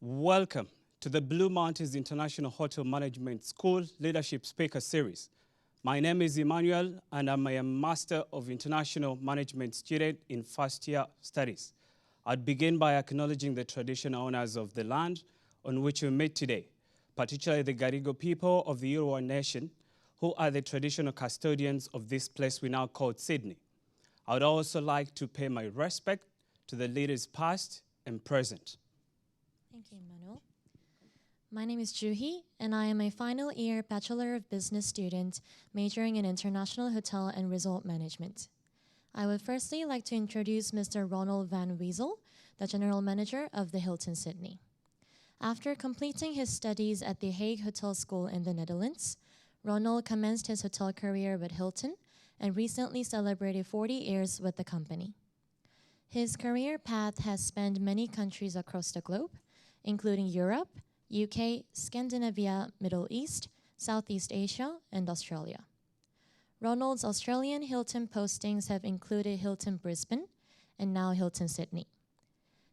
Welcome to the Blue Mountains International Hotel Management School Leadership Speaker Series. My name is Emmanuel, and I'm a Master of International Management student in first-year studies. I'd begin by acknowledging the traditional owners of the land on which we meet today, particularly the Gadigo people of the Eora Nation, who are the traditional custodians of this place we now call Sydney. I would also like to pay my respect to the leaders past and present. Thank you, Emmanuel. My name is Juhi, and I am a final year Bachelor of Business student majoring in International Hotel and Resort Management. I would firstly like to introduce Mr. Ronald Van Weezel, the General Manager of the Hilton Sydney. After completing his studies at the Hague Hotel School in the Netherlands, Ronald commenced his hotel career with Hilton and recently celebrated 40 years with the company. His career path has spanned many countries across the globe, including Europe, UK, Scandinavia, Middle East, Southeast Asia, and Australia. Ronald's Australian Hilton postings have included Hilton Brisbane and now Hilton Sydney.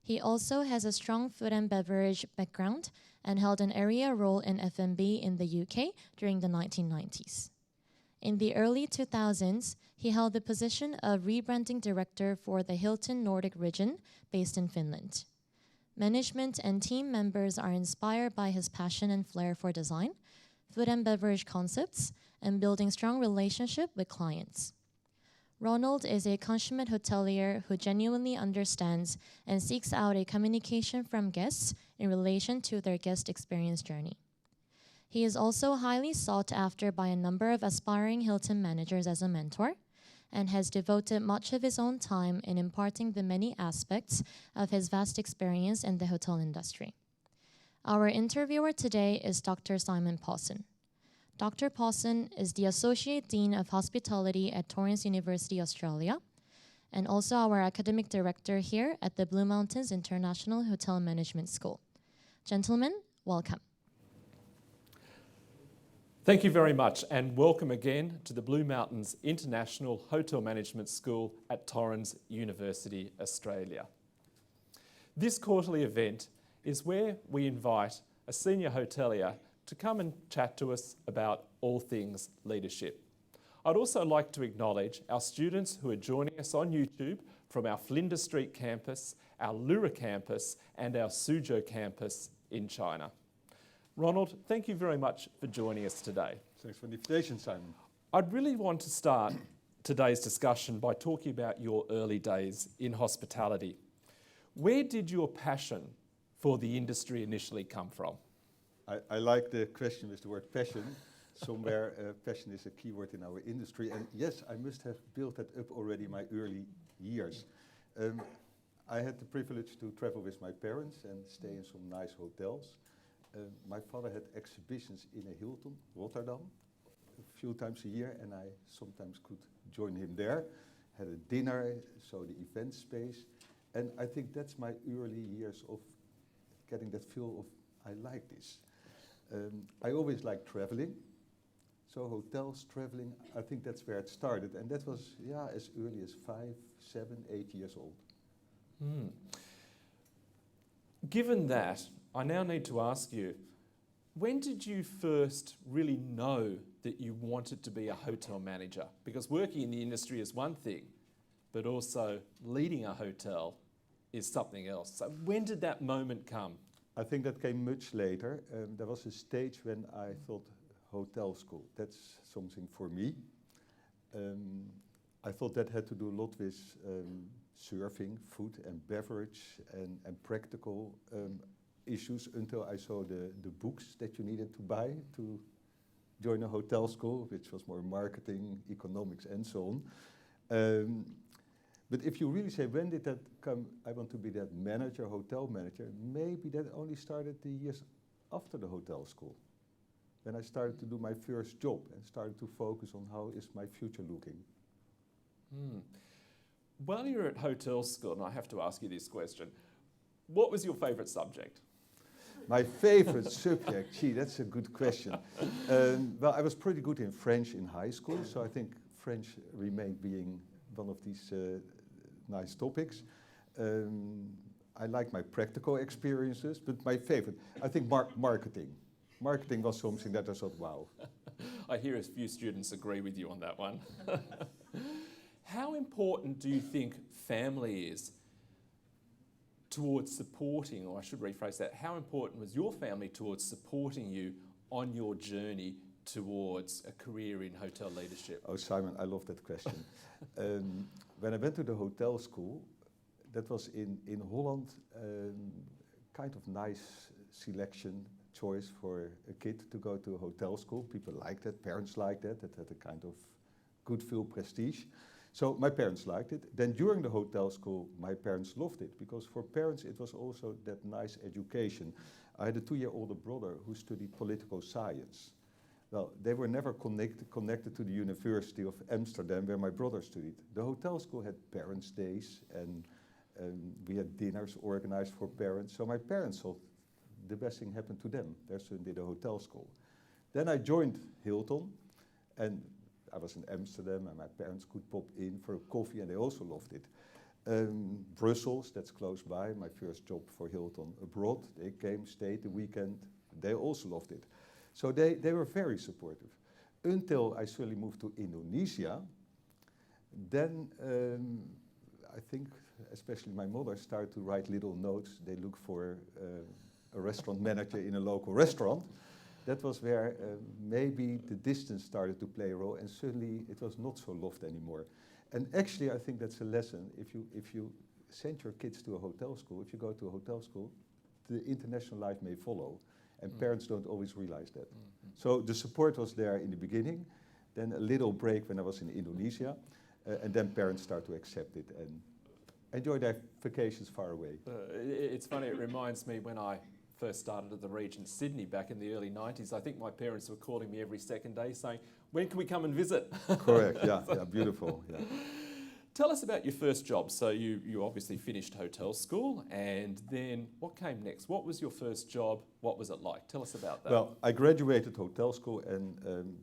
He also has a strong food and beverage background and held an area role in F&B in the UK during the 1990s. In the early 2000s, he held the position of rebranding director for the Hilton Nordic region based in Finland. Management and team members are inspired by his passion and flair for design, food and beverage concepts, and building strong relationships with clients. Ronald is a consummate hotelier who genuinely understands and seeks out a communication from guests in relation to their guest experience journey. He is also highly sought after by a number of aspiring Hilton managers as a mentor, and has devoted much of his own time in imparting the many aspects of his vast experience in the hotel industry. Our interviewer today is Dr. Simon Pawson. Dr. Pawson is the Associate Dean of Hospitality at Torrens University, Australia, and also our Academic Director here at the Blue Mountains International Hotel Management School. Gentlemen, welcome. Thank you very much, and welcome again to the Blue Mountains International Hotel Management School at Torrens University, Australia. This quarterly event is where we invite a senior hotelier to come and chat to us about all things leadership. I'd also like to acknowledge our students who are joining us on YouTube from our Flinders Street campus, our Lura campus, and our Suzhou campus in China. Ronald, thank you very much for joining us today. Thanks for the invitation, Simon. I'd really want to start today's discussion by talking about your early days in hospitality. Where did your passion for the industry initially come from? I like the question with the word passion. Somewhere passion is a key word in our industry. And yes, I must have built that up already in my early years. I had the privilege to travel with my parents and stay in some nice hotels. My father had exhibitions in a Hilton, Rotterdam, a few times a year, and I sometimes could join him there. Had a dinner, so the event space. And I think that's my early years of getting that feel of, I like this. I always liked traveling. So hotels, traveling, I think that's where it started. And that was, as early as 5, 7, 8 years old. Given that, I now need to ask you, when did you first really know that you wanted to be a hotel manager? Because working in the industry is one thing, but also leading a hotel is something else. So when did that moment come? I think that came much later. There was a stage when I thought hotel school, that's something for me. I thought that had to do a lot with serving, food and beverage and practical issues until I saw the books that you needed to buy to join a hotel school, which was more marketing, economics and so on. But if you really say, when did that come, I want to be that manager, hotel manager, maybe that only started the years after the hotel school. When I started to do my first job and started to focus on how is my future looking. While you were at hotel school, and I have to ask you this question, what was your favourite subject? My favorite subject, gee, that's a good question. Well, I was pretty good in French in high school, so I think French remained being one of these nice topics. I like my practical experiences, but my favorite, I think marketing. Marketing was something that I thought, wow. I hear a few students agree with you on that one. How important do you think family is towards supporting, or I should rephrase that, how important was your family towards supporting you on your journey towards a career in hotel leadership? Oh, Simon, I love that question. When I went to the hotel school, that was in Holland, kind of nice selection choice for a kid to go to a hotel school. People liked it, parents liked it, it had a kind of good feel prestige. So my parents liked it. Then during the hotel school, my parents loved it, because for parents it was also that nice education. I had a 2-year older brother who studied political science. Well, they were never connected to the University of Amsterdam where my brother studied. The hotel school had parents' days, and we had dinners organized for parents. So my parents thought the best thing happened to them. Their son did a hotel school. Then I joined Hilton, and I was in Amsterdam, and my parents could pop in for a coffee, and they also loved it. Brussels, that's close by, my first job for Hilton abroad. They came, stayed the weekend. They also loved it. So they were very supportive. Until I suddenly moved to Indonesia, then I think especially my mother started to write little notes. They look for a restaurant manager in a local restaurant. That was where maybe the distance started to play a role, and suddenly it was not so loved anymore. And actually I think that's a lesson. If you send your kids to a hotel school, if you go to a hotel school, the international life may follow. And parents don't always realize that. So the support was there in the beginning, then a little break when I was in Indonesia, and then parents start to accept it and enjoy their vacations far away. It's funny, it reminds me when I first started at the Regent Sydney back in the early 90s, I think my parents were calling me every second day saying, when can we come and visit? Correct, yeah, beautiful. Yeah. Tell us about your first job. So you obviously finished hotel school, and then what came next? What was your first job? What was it like? Tell us about that. Well, I graduated hotel school, and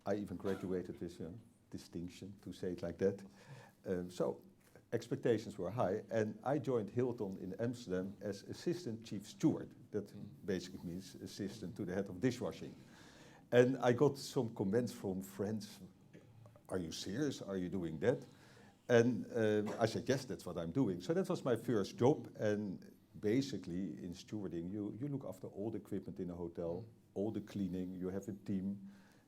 I even graduated with distinction, to say it like that. So expectations were high, and I joined Hilton in Amsterdam as assistant chief steward. That basically means assistant to the head of dishwashing. And I got some comments from friends, are you serious? Are you doing that? And I said, yes, that's what I'm doing. So that was my first job. And basically in stewarding, you look after all the equipment in a hotel, all the cleaning, you have a team.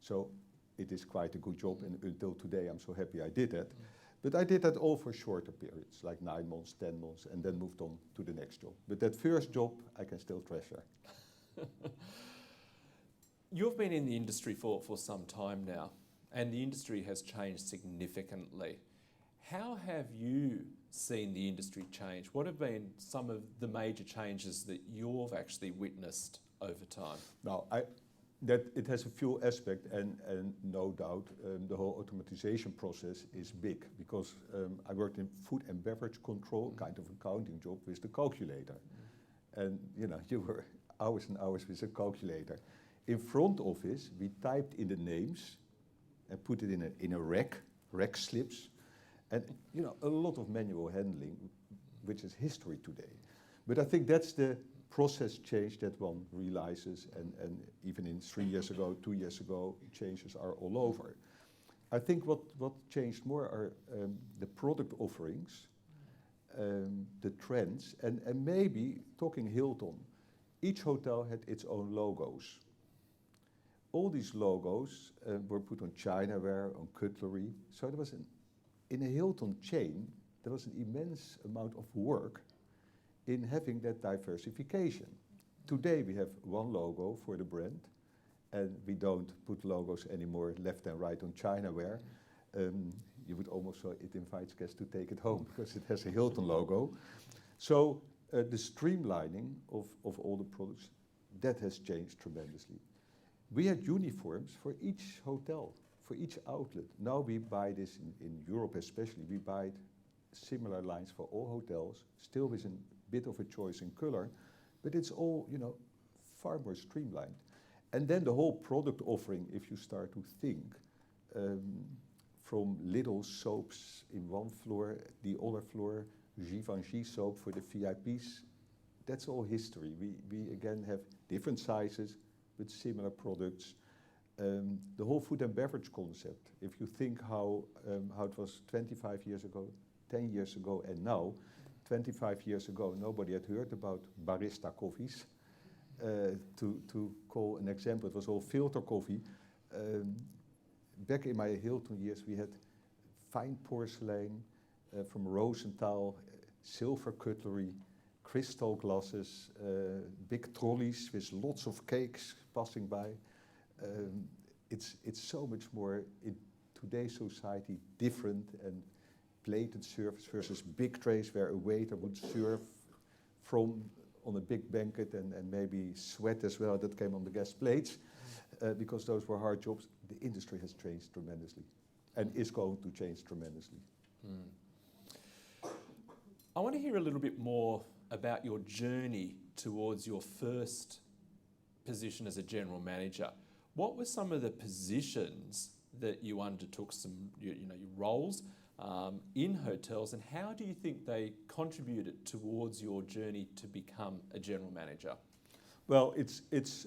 So it is quite a good job. And until today, I'm so happy I did that. But I did that all for shorter periods, like 9 months, 10 months, and then moved on to the next job. But that first job, I can still treasure. You've been in the industry for some time now, and the industry has changed significantly. How have you seen the industry change? What have been some of the major changes that you've actually witnessed over time? Now, that it has a few aspects, and no doubt the whole automatization process is big, because I worked in food and beverage control, kind of accounting job with the calculator. And you were hours and hours with a calculator. In front office, we typed in the names and put it in a rack slips. And a lot of manual handling, which is history today. But I think that's the process change that one realizes, and even in 3 years ago, 2 years ago, changes are all over. I think what changed more are the product offerings, the trends, and maybe, talking Hilton, each hotel had its own logos. All these logos were put on chinaware, on cutlery, so there was in a Hilton chain, there was an immense amount of work in having that diversification. Today we have one logo for the brand, and we don't put logos anymore left and right on chinaware. You would almost say it invites guests to take it home because it has a Hilton logo. So the streamlining of all the products, that has changed tremendously. We had uniforms for each hotel, for each outlet. Now we buy this in Europe especially, we buy similar lines for all hotels, still with a bit of a choice in color, but it's all, far more streamlined. And then the whole product offering, if you start to think, from little soaps in one floor, the other floor, Givenchy soap for the VIPs, that's all history. We again have different sizes with similar products. The whole food and beverage concept, if you think how it was 25 years ago, 10 years ago, and now, 25 years ago, nobody had heard about barista coffees. To call an example, it was all filter coffee. Back in my Hilton years, we had fine porcelain from Rosenthal, silver cutlery, crystal glasses, big trolleys with lots of cakes passing by. It's so much more in today's society different, and plated service versus big trays where a waiter would serve from on a big banquet and maybe sweat as well that came on the guest plates because those were hard jobs. The industry has changed tremendously and is going to change tremendously. I want to hear a little bit more about your journey towards your first position as a general manager. What were some of the positions that you undertook, your roles in hotels, and how do you think they contributed towards your journey to become a general manager? Well, it's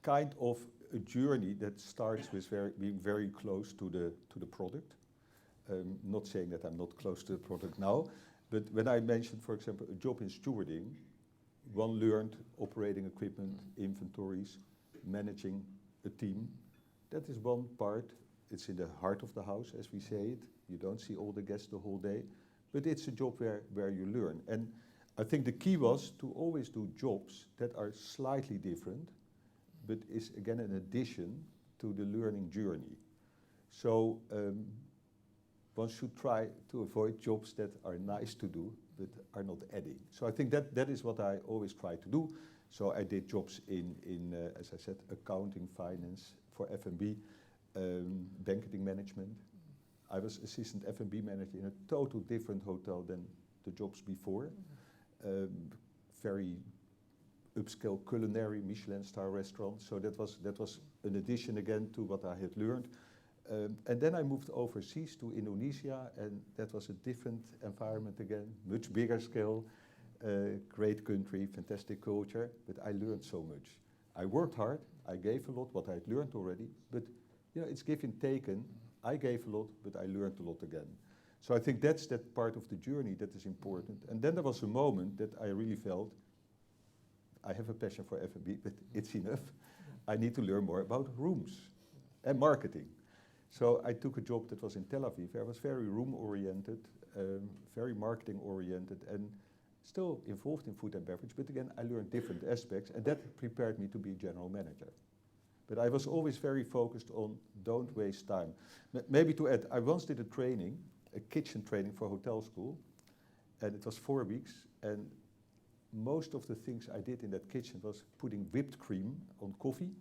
kind of a journey that starts with being very close to the product. Not saying that I'm not close to the product now, but when I mentioned, for example, a job in stewarding, one learned operating equipment, inventories, managing a team. That is one part. It's in the heart of the house, as we say it. You don't see all the guests the whole day, but it's a job where you learn. And I think the key was to always do jobs that are slightly different, but is again an addition to the learning journey. So one should try to avoid jobs that are nice to do, but are not adding. So I think that is what I always try to do. So I did jobs in as I said, accounting, finance, for F&B, banqueting management. I was assistant F&B manager in a total different hotel than the jobs before. Very upscale culinary Michelin star restaurant. So that was an addition again to what I had learned. And then I moved overseas to Indonesia, and that was a different environment again, much bigger scale, great country, fantastic culture, but I learned so much. I worked hard, I gave a lot what I'd learned already, but it's give and taken. I gave a lot, but I learned a lot again. So I think that's that part of the journey that is important. And then there was a moment that I really felt, I have a passion for F&B, but it's enough. I need to learn more about rooms and marketing. So I took a job that was in Tel Aviv. I was very room-oriented, very marketing-oriented, and still involved in food and beverage. But again, I learned different aspects, and that prepared me to be general manager. But I was always very focused on don't waste time. Maybe to add, I once did a training, a kitchen training for hotel school, and it was 4 weeks. And most of the things I did in that kitchen was putting whipped cream on coffee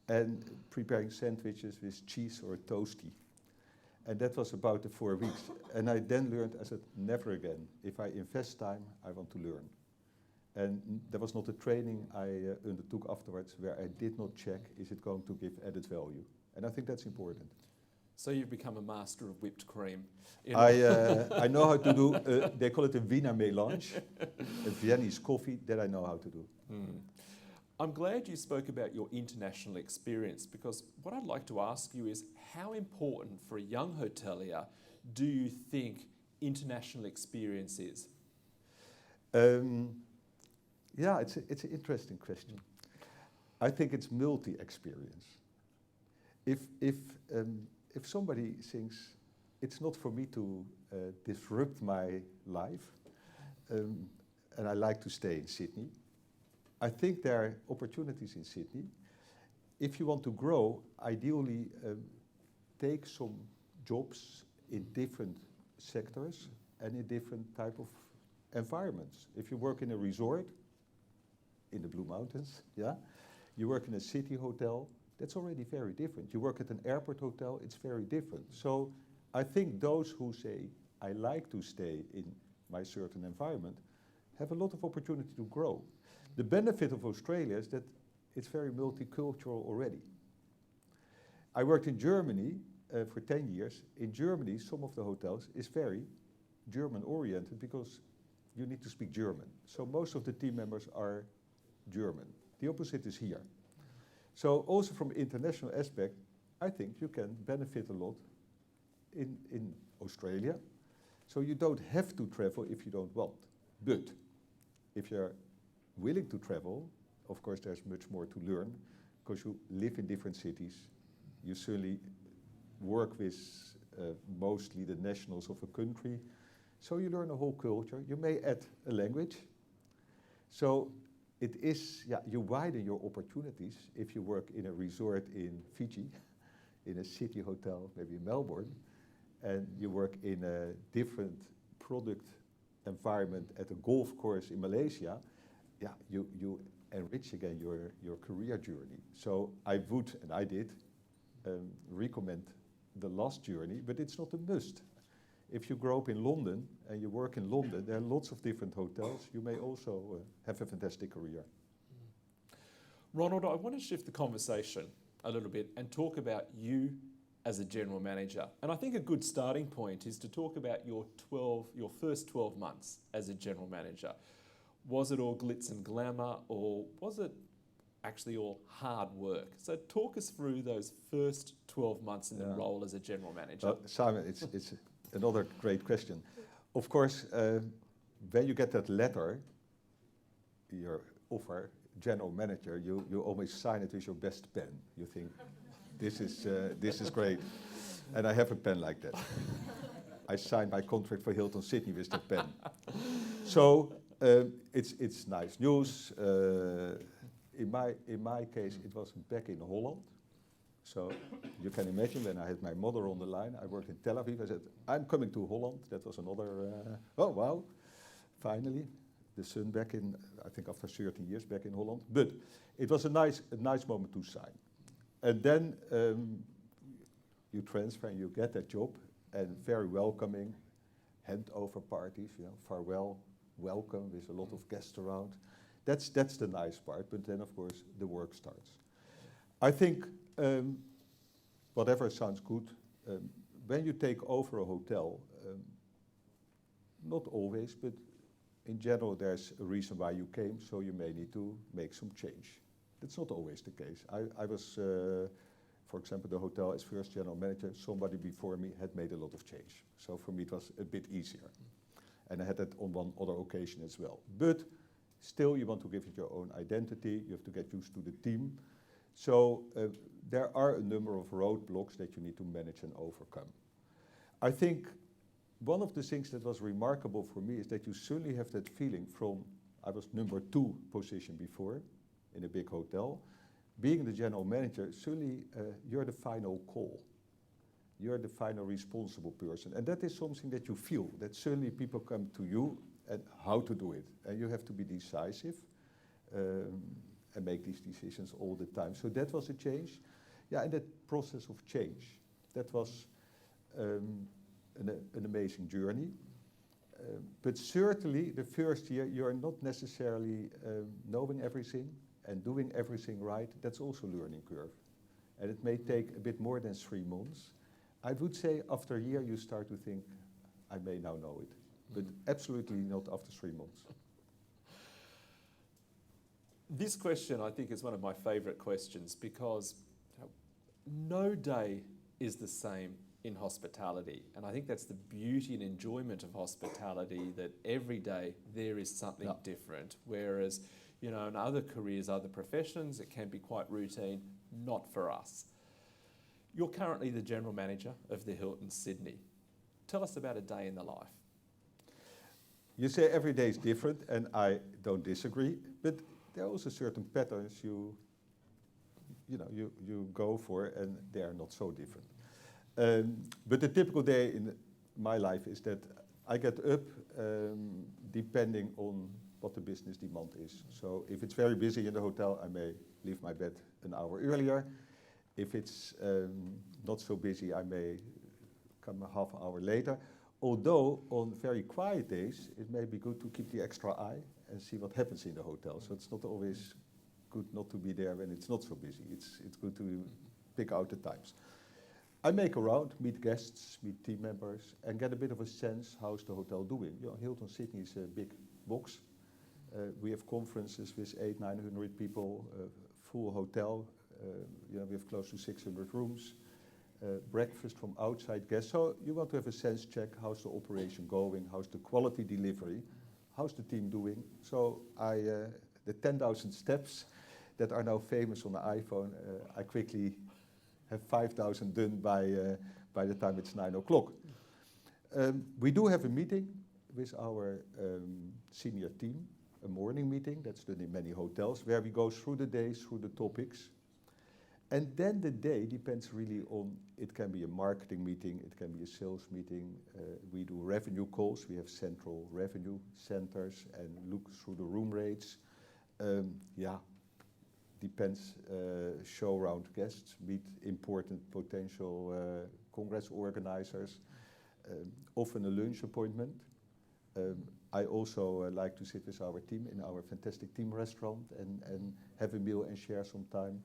and preparing sandwiches with cheese or a toasty. And that was about the 4 weeks. And I then learned, I said, never again. If I invest time, I want to learn. And there was not a training I undertook afterwards where I did not check, is it going to give added value? And I think that's important. So you've become a master of whipped cream. I know how to do, they call it a Wiener Melange, a Viennese coffee, that I know how to do. I'm glad you spoke about your international experience, because what I'd like to ask you is, how important for a young hotelier do you think international experience is? Yeah, it's an interesting question. I think it's multi-experience. If somebody thinks it's not for me to disrupt my life, and I like to stay in Sydney, I think there are opportunities in Sydney. If you want to grow, ideally take some jobs in different sectors and in different type of environments. If you work in a resort, in the Blue Mountains, yeah, you work in a city hotel, that's already very different. You work at an airport hotel, it's very different. So I think those who say, I like to stay in my certain environment, have a lot of opportunity to grow. The benefit of Australia is that it's very multicultural already. I worked in Germany for 10 years. In Germany, some of the hotels is very German-oriented because you need to speak German. So most of the team members are German. The opposite is here. So also from international aspect, I think you can benefit a lot in Australia. So you don't have to travel if you don't want. But if you're willing to travel, of course there's much more to learn because you live in different cities. You certainly work with mostly the nationals of a country. So you learn a whole culture. You may add a language. So it is, you widen your opportunities if you work in a resort in Fiji, in a city hotel, maybe in Melbourne, and you work in a different product environment at a golf course in Malaysia, you enrich again your career journey. So I would, and I did, recommend the last journey, but it's not a must. If you grow up in London and you work in London, there are lots of different hotels. You may also have a fantastic career. Ronald, I want to shift the conversation a little bit and talk about you as a general manager. And I think a good starting point is to talk about your first 12 months as a general manager. Was it all glitz and glamour, or was it actually all hard work? So talk us through those first 12 months in the role as a general manager. Simon, it's another great question. Of course, when you get that letter, your offer, general manager, you always sign it with your best pen. You think, this is great. And I have a pen like that. I signed my contract for Hilton Sydney with that pen. So it's nice news. In my case, it was back in Holland. So you can imagine when I had my mother on the line, I worked in Tel Aviv. I said, I'm coming to Holland. That was another, oh wow, finally. The son back in, I think after 13 years back in Holland. But it was a nice moment to sign. And then you transfer and you get that job, and very welcoming, handover parties, farewell, welcome with a lot of guests around. That's the nice part, but then of course the work starts. I think whatever sounds good, when you take over a hotel, not always, but in general there's a reason why you came, so you may need to make some change. That's not always the case. I was, for example, the hotel as first general manager, somebody before me had made a lot of change. So for me it was a bit easier. And I had that on one other occasion as well. But still you want to give it your own identity, you have to get used to the team. So there are a number of roadblocks that you need to manage and overcome. I think one of the things that was remarkable for me is that you certainly have that feeling from, I was number 2 position before in a big hotel. Being the general manager, certainly you're the final call. You're the final responsible person. And that is something that you feel, that certainly people come to you and how to do it. And you have to be decisive and make these decisions all the time. So that was a change. Yeah, and that process of change, that was an amazing journey. But certainly the first year you're not necessarily knowing everything and doing everything right. That's also a learning curve. And it may take a bit more than 3 months. I would say after a year you start to think, I may now know it. But absolutely not after 3 months. This question, I think, is one of my favourite questions because no day is the same in hospitality. And I think that's the beauty and enjoyment of hospitality, that every day there is something different. Whereas, in other careers, other professions, it can be quite routine, not for us. You're currently the general manager of the Hilton Sydney. Tell us about a day in the life. You say every day is different, and I don't disagree, but there are also certain patterns you go for, and they are not so different. But the typical day in my life is that I get up depending on what the business demand is. So if it's very busy in the hotel, I may leave my bed an hour earlier. If it's not so busy, I may come a half hour later. Although on very quiet days, it may be good to keep the extra eye and see what happens in the hotel. So it's not always good not to be there when it's not so busy. It's good to pick out the times. I make a round, meet guests, meet team members, and get a bit of a sense how's the hotel doing. You know, Hilton Sydney is a big box. We have conferences with 800-900 people, full hotel. You know, we have close to 600 rooms. Breakfast from outside guests. So you want to have a sense check, how's the operation going, how's the quality delivery, how's the team doing. So the 10,000 steps that are now famous on the iPhone, I quickly have 5,000 done by the time it's 9 o'clock. We do have a meeting with our senior team, a morning meeting, that's done in many hotels, where we go through the days, through the topics. And then the day depends really on, it can be a marketing meeting, it can be a sales meeting. We do revenue calls, we have central revenue centers and look through the room rates. Depends, show around guests, meet important potential congress organizers, often a lunch appointment. I also like to sit with our team in our fantastic team restaurant and have a meal and share some time.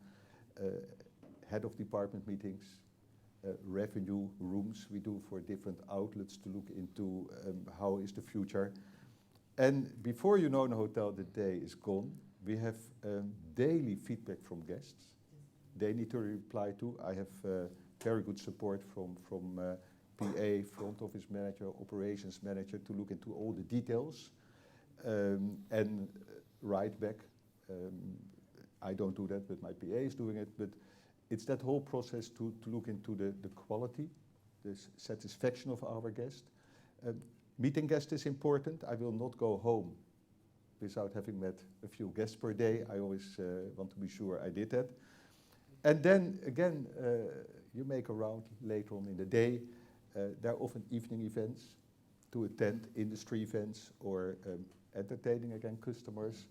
Head of department meetings, revenue rooms we do for different outlets to look into how is the future. And before you know in a hotel the day is gone, we have daily feedback from guests. They need to reply to. I have very good support from PA, front office manager, operations manager to look into all the details and write back. I don't do that, but my PA is doing it. But it's that whole process to look into the quality, the satisfaction of our guest. Meeting guests is important. I will not go home without having met a few guests per day. I always want to be sure I did that. And then again, you make a round later on in the day. There are often evening events to attend, industry events or entertaining again customers.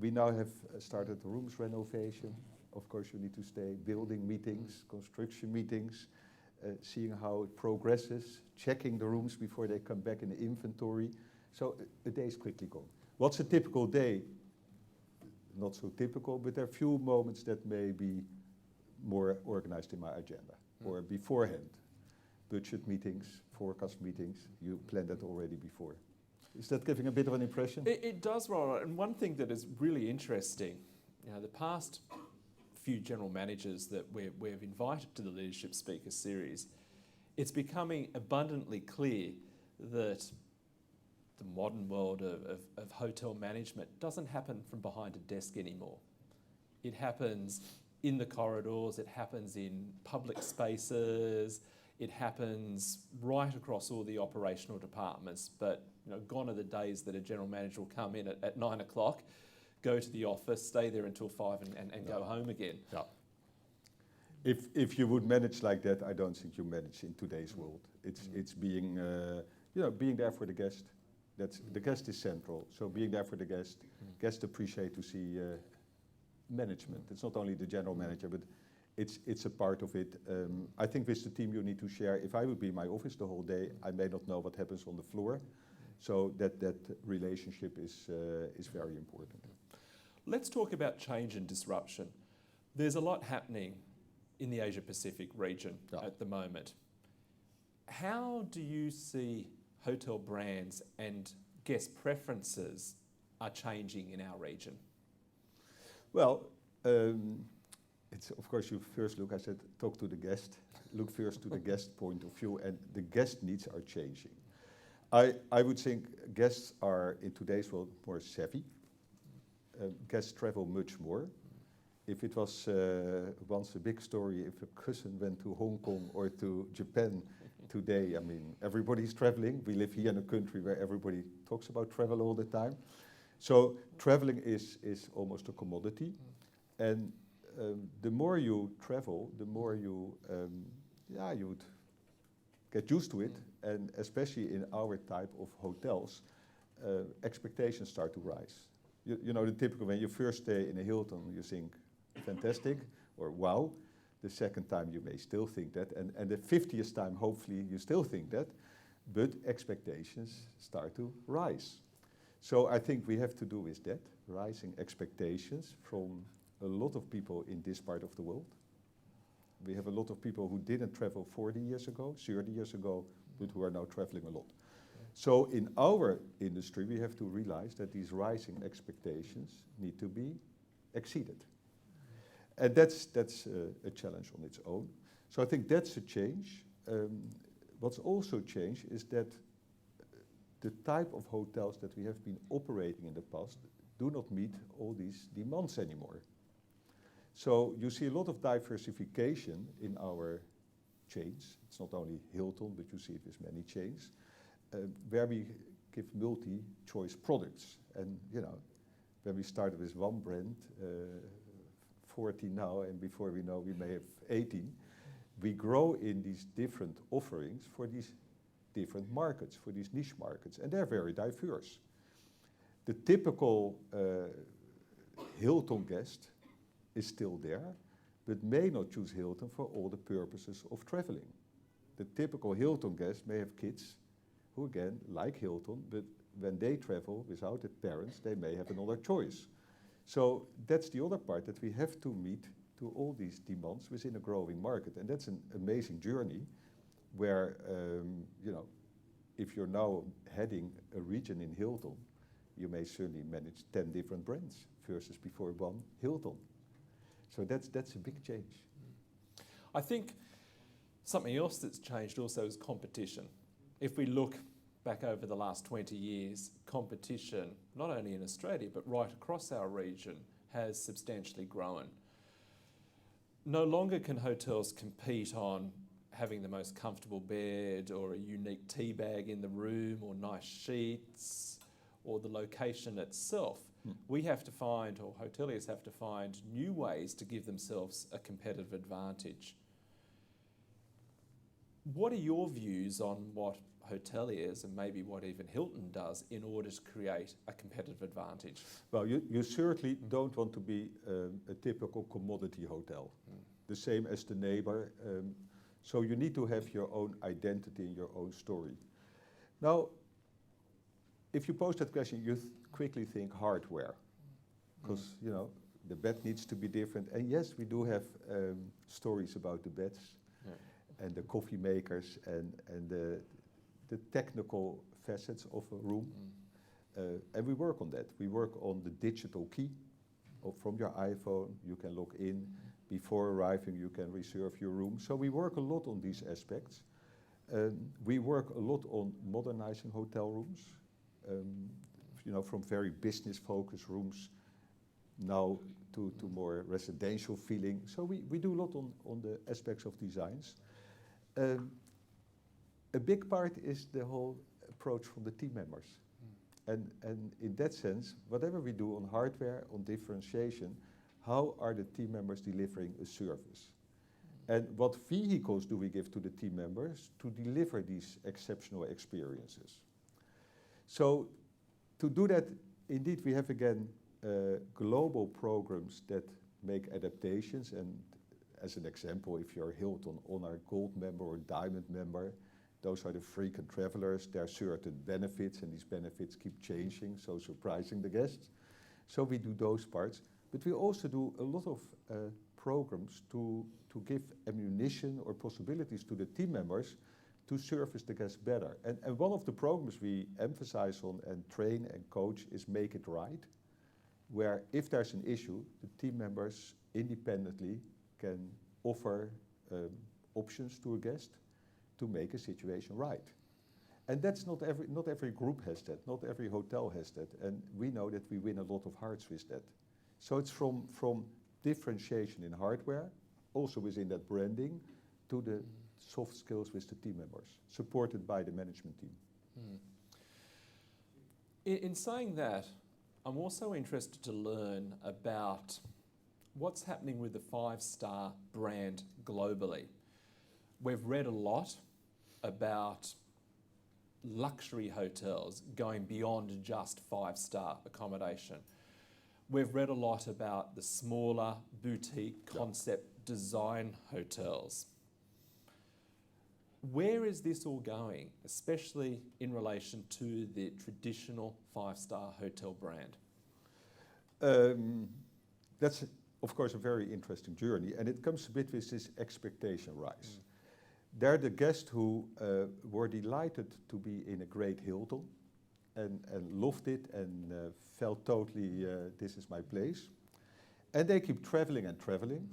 We now have started rooms renovation. Of course, you need to stay, building meetings, construction meetings, seeing how it progresses, checking the rooms before they come back in the inventory. So a day is quickly gone. What's a typical day? Not so typical, but there are few moments that may be more organized in my agenda or beforehand. Budget meetings, forecast meetings, you planned that already before. Is that giving a bit of an impression? It does, Ronald. And one thing that is really interesting, you know, the past few general managers that we've invited to the Leadership Speaker Series, it's becoming abundantly clear that the modern world of hotel management doesn't happen from behind a desk anymore. It happens in the corridors, it happens in public spaces, it happens right across all the operational departments. But you know, gone are the days that a general manager will come in at 9 o'clock, go to the office, stay there until 5 and go home again. Yeah. If you would manage like that, I don't think you manage in today's world. It's being, being there for the guest. The guest is central. So being there for the guest, guests appreciate to see management. It's not only the general manager, but it's a part of it. I think with the team you need to share. If I would be in my office the whole day, I may not know what happens on the floor. So that relationship is very important. Let's talk about change and disruption. There's a lot happening in the Asia Pacific region at the moment. How do you see hotel brands and guest preferences are changing in our region? Well, it's of course you first look, I said, talk to the guest, look first to the guest point of view, and the guest needs are changing. I would think guests are, in today's world, more savvy. Guests travel much more. If it was once a big story, if a cousin went to Hong Kong or to Japan, today, I mean, everybody's traveling. We live here in a country where everybody talks about travel all the time. So traveling is almost a commodity. And the more you travel, the more you would get used to it. And especially in our type of hotels, expectations start to rise. You know, the typical, when you first stay in a Hilton, you think, fantastic, or wow. The second time you may still think that, and the 50th time hopefully you still think that, but expectations start to rise. So I think we have to do with that, rising expectations from a lot of people in this part of the world. We have a lot of people who didn't travel 40 years ago, 30 years ago, but who are now traveling a lot. So in our industry, we have to realize that these rising expectations need to be exceeded. And that's a challenge on its own. So I think that's a change. What's also changed is that the type of hotels that we have been operating in the past do not meet all these demands anymore. So you see a lot of diversification in our chains. It's not only Hilton, but you see it with many chains, where we give multi-choice products. And you know, when we started with one brand, 14 now, and before we know we may have 18, we grow in these different offerings for these different markets, for these niche markets, and they're very diverse. The typical Hilton guest is still there, but may not choose Hilton for all the purposes of traveling. The typical Hilton guest may have kids who again like Hilton, but when they travel without their parents, they may have another choice. So that's the other part, that we have to meet to all these demands within a growing market. And that's an amazing journey where, you know, if you're now heading a region in Hilton, you may certainly manage 10 different brands versus before one Hilton. So that's a big change. I think something else that's changed also is competition. If we look back over the last 20 years, competition, not only in Australia, but right across our region, has substantially grown. No longer can hotels compete on having the most comfortable bed or a unique tea bag in the room or nice sheets or the location itself. We have to find, or hoteliers have to find, new ways to give themselves a competitive advantage. What are your views on what hoteliers, and maybe what even Hilton does, in order to create a competitive advantage? Well, you certainly don't want to be a typical commodity hotel, the same as the neighbor. So you need to have your own identity and your own story. Now, if you pose that question, you quickly think hardware, because you know the bed needs to be different. And yes, we do have stories about the beds and the coffee makers and the technical facets of a room. And we work on that. We work on the digital key. From your iPhone, you can log in. Before arriving, you can reserve your room. So we work a lot on these aspects. We work a lot on modernizing hotel rooms. You know, from very business-focused rooms now to more residential feeling. So we do a lot on the aspects of designs. A big part is the whole approach from the team members. And in that sense, whatever we do on hardware, on differentiation, how are the team members delivering a service? And what vehicles do we give to the team members to deliver these exceptional experiences? So to do that, indeed, we have again global programs that make adaptations. And as an example, if you're Hilton on our Gold member or Diamond member, those are the frequent travelers. There are certain benefits, and these benefits keep changing, so surprising the guests. So we do those parts. But we also do a lot of programs to give ammunition or possibilities to the team members to service the guests better. And one of the programs we emphasize on and train and coach is Make It Right, where if there's an issue, the team members independently can offer options to a guest to make a situation right. And that's not every group has that, not every hotel has that. And we know that we win a lot of hearts with that. So it's from differentiation in hardware, also within that branding, to the soft skills with the team members, supported by the management team. In saying that, I'm also interested to learn about what's happening with the 5-star brand globally. We've read a lot about luxury hotels going beyond just 5-star accommodation. We've read a lot about the smaller boutique concept design hotels. Where is this all going, especially in relation to the traditional 5-star hotel brand? That's of course, a very interesting journey, and it comes a bit with this expectation rise. They're the guests who were delighted to be in a great Hilton and loved it and felt totally, this is my place. And they keep traveling and traveling.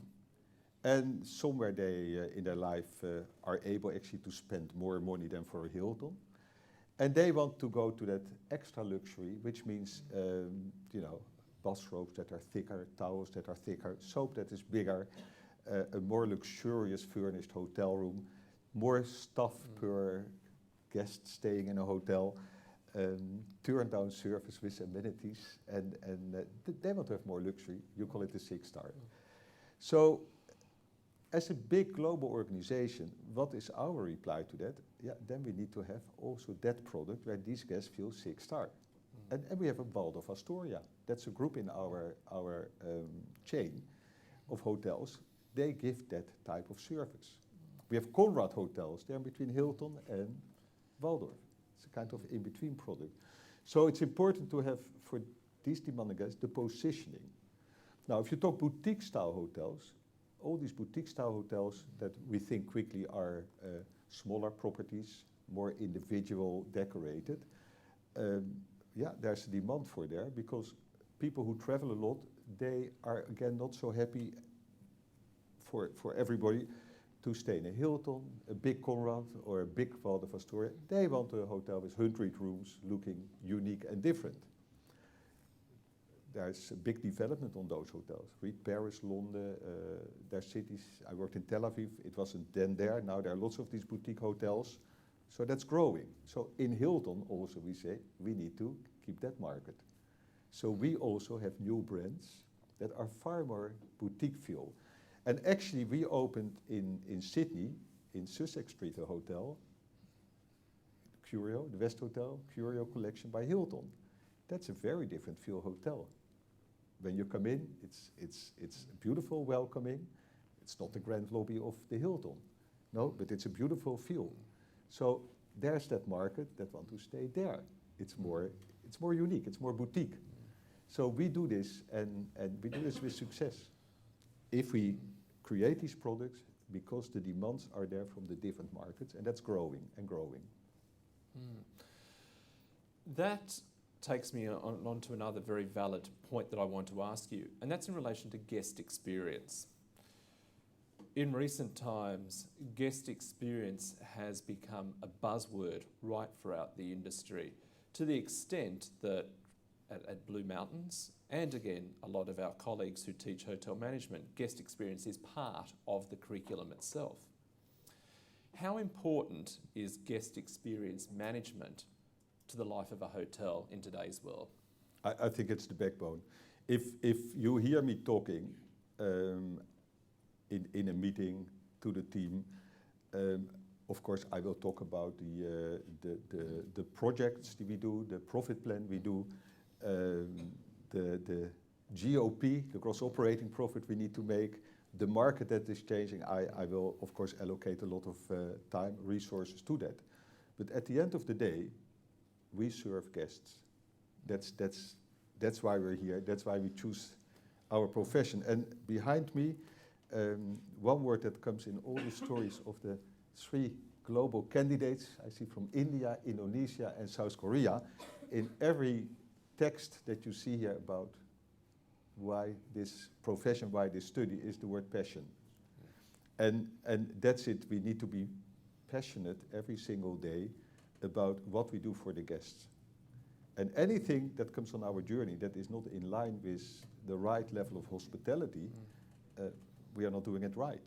And somewhere they, in their life, are able actually to spend more money than for a Hilton. And they want to go to that extra luxury, which means, you know, bathrobes that are thicker, towels that are thicker, soap that is bigger, a more luxurious furnished hotel room, more stuff per guest staying in a hotel, turn-down service with amenities, and they want to have more luxury. You call it the 6-star. So, as a big global organization, what is our reply to that? Yeah, then we need to have also that product where these guests feel 6-star. And we have a Waldorf Astoria. That's a group in our chain of hotels. They give that type of service. We have Conrad hotels. They're between Hilton and Waldorf. It's a kind of in-between product. So it's important to have, for these demanding guests, the positioning. Now, if you talk boutique-style hotels, all these boutique-style hotels that we think quickly are smaller properties, more individual decorated, yeah, there's a demand for there because people who travel a lot, they are again not so happy for everybody to stay in a Hilton, a big Conrad or a big Waldorf Astoria. They want a hotel with 100 rooms looking unique and different. There's a big development on those hotels. Read Paris, London, their cities. I worked in Tel Aviv. It wasn't then there. Now there are lots of these boutique hotels. So that's growing. So in Hilton also we say we need to keep that market. So we also have new brands that are far more boutique feel. And actually we opened in Sydney, in Sussex Street, a hotel, Curio, the West Hotel, Curio Collection by Hilton. That's a very different feel hotel. When you come in, it's beautiful, welcoming. It's not the grand lobby of the Hilton, no, but it's a beautiful feel. So there's that market that want to stay there. It's more unique, it's more boutique. So we do this, and we do this with success. If we create these products, because the demands are there from the different markets, and that's growing and growing. That takes me on to another very valid point that I want to ask you, and that's in relation to guest experience. In recent times, guest experience has become a buzzword right throughout the industry, to the extent that at Blue Mountains, and again, a lot of our colleagues who teach hotel management, guest experience is part of the curriculum itself. How important is guest experience management to the life of a hotel in today's world? I think it's the backbone. If you hear me talking in a meeting to the team, of course I will talk about the projects that we do, the profit plan we do, the GOP, the gross operating profit we need to make, the market that is changing. I will of course allocate a lot of time, resources to that. But at the end of the day, we serve guests. That's why we're here. That's why we choose our profession. And behind me, one word that comes in all the stories of the 3 global candidates, I see from India, Indonesia, and South Korea, in every text that you see here about why this profession, why this study, is the word passion. And that's it. We need to be passionate every single day about what we do for the guests. And anything that comes on our journey that is not in line with the right level of hospitality, we are not doing it right.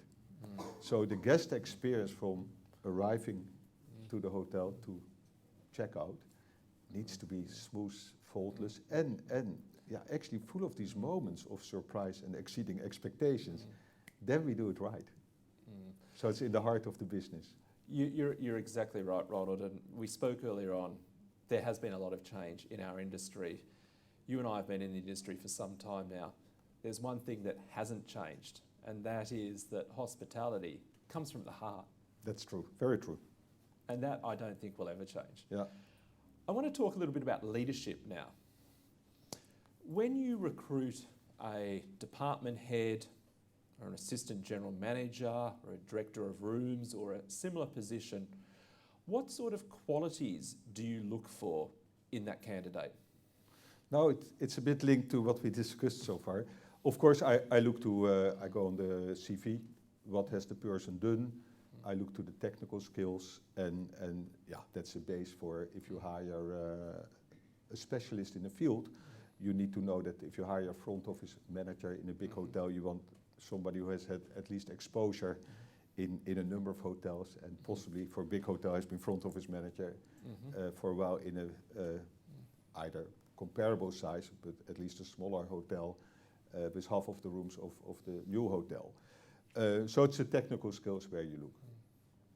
So the guest experience from arriving to the hotel to check out needs to be smooth, faultless, and yeah, actually full of these moments of surprise and exceeding expectations. Then we do it right. So it's in the heart of the business. You're exactly right, Ronald, and we spoke earlier on. There has been a lot of change in our industry. You and I have been in the industry for some time now. There's one thing that hasn't changed, and that is that hospitality comes from the heart. That's true, very true. And that I don't think will ever change. Yeah. I want to talk a little bit about leadership now. When you recruit a department head or an assistant general manager or a director of rooms or a similar position, what sort of qualities do you look for in that candidate? Now it's a bit linked to what we discussed so far. Of course, I look to, I go on the CV, what has the person done? I look to the technical skills, and yeah, that's a base for if you hire a specialist in the field. You need to know that if you hire a front office manager in a big hotel, you want somebody who has had at least exposure in a number of hotels, and possibly for a big hotel has been front office manager for a while in a either comparable size, but at least a smaller hotel with half of the rooms of the new hotel. So it's the technical skills where you look.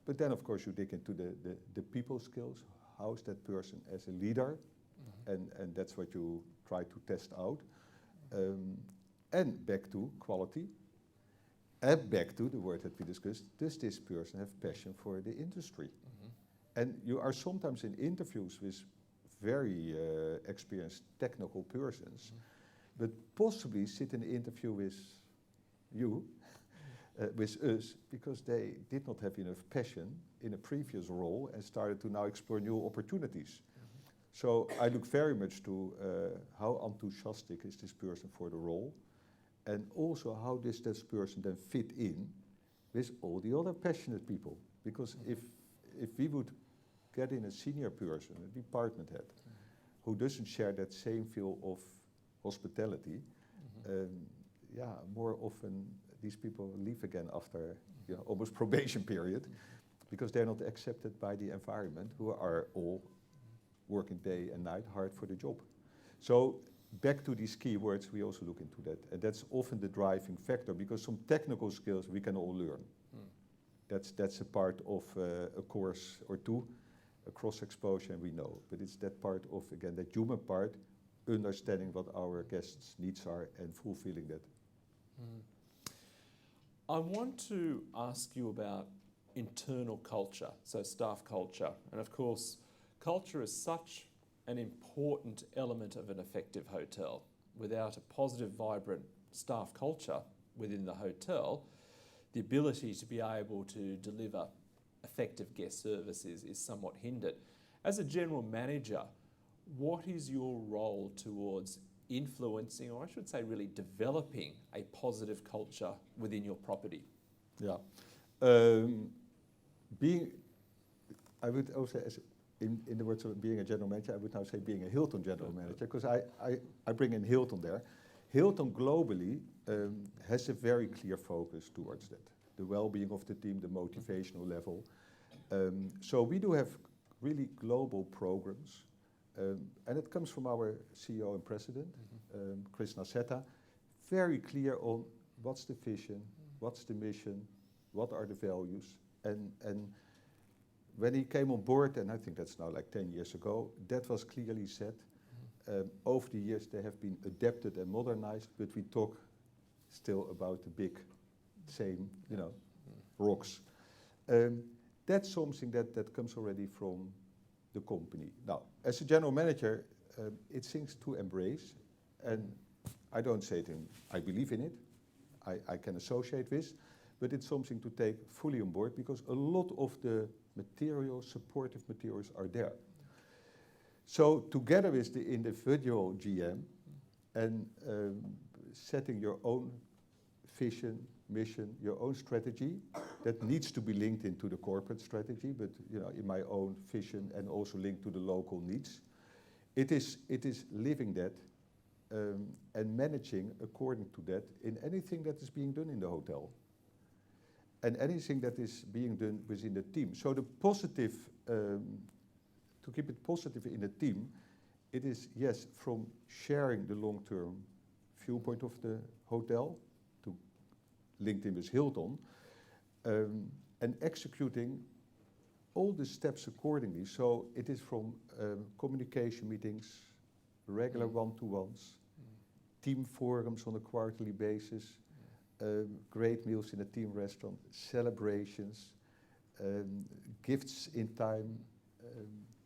But then of course you dig into the people skills. How is that person as a leader? And that's what you try to test out. And back to quality. And back to the word that we discussed, does this person have passion for the industry? And you are sometimes in interviews with very experienced technical persons, but possibly sit in an interview with you, with us, because they did not have enough passion in a previous role and started to now explore new opportunities. So I look very much to how enthusiastic is this person for the role, and also how does this person then fit in with all the other passionate people. Because if we would get in a senior person, a department head, who doesn't share that same feel of hospitality, yeah, more often these people leave again after almost probation period, because they're not accepted by the environment, who are all working day and night hard for the job. So back to these keywords, we also look into that, and that's often the driving factor, because some technical skills we can all learn. That's a part of a course or two, a cross exposure, and we know. But it's that part of, again, that human part, understanding what our guests' needs are and fulfilling that. I want to ask you about internal culture, so staff culture. And of course, culture is such an important element of an effective hotel. Without a positive, vibrant staff culture within the hotel, the ability to be able to deliver effective guest services is somewhat hindered. As a general manager, what is your role towards influencing, or I should say really developing, a positive culture within your property? Yeah. I would also, in the words of being a general manager, I would now say being a Hilton general manager, because I bring in Hilton there. Hilton globally has a very clear focus towards that. The well-being of the team, the motivational level. So we do have really global programs, and it comes from our CEO and president, Chris Nassetta, very clear on what's the vision, what's the mission, what are the values, and when he came on board, and I think that's now like 10 years ago, that was clearly said. Over the years they have been adapted and modernized, but we talk still about the big, same, rocks. That's something that comes already from the company. Now, as a general manager, it's things to embrace, and I don't say it I believe in it, I can associate with, but it's something to take fully on board, because a lot of the materials, supportive materials are there. So together with the individual GM and setting your own vision, mission, your own strategy, that needs to be linked into the corporate strategy, but in my own vision and also linked to the local needs. It is living that and managing according to that in anything that is being done in the hotel. And anything that is being done within the team. So the positive, to keep it positive in the team, it is, yes, from sharing the long-term viewpoint of the hotel, to linked in with Hilton, and executing all the steps accordingly. So it is from communication meetings, regular one-to-ones, team forums on a quarterly basis, great meals in a team restaurant, celebrations, gifts in time,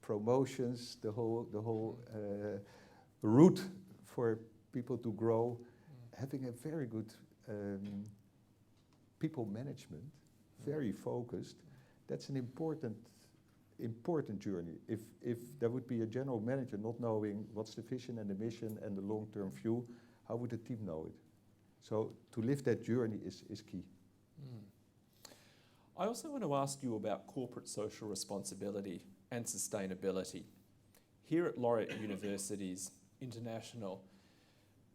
promotions, the whole route for people to grow, having a very good people management, very focused, that's an important journey. If there would be a general manager not knowing what's the vision and the mission and the long-term view, how would the team know it? So to live that journey is key. I also want to ask you about corporate social responsibility and sustainability. Here at Laureate University's International,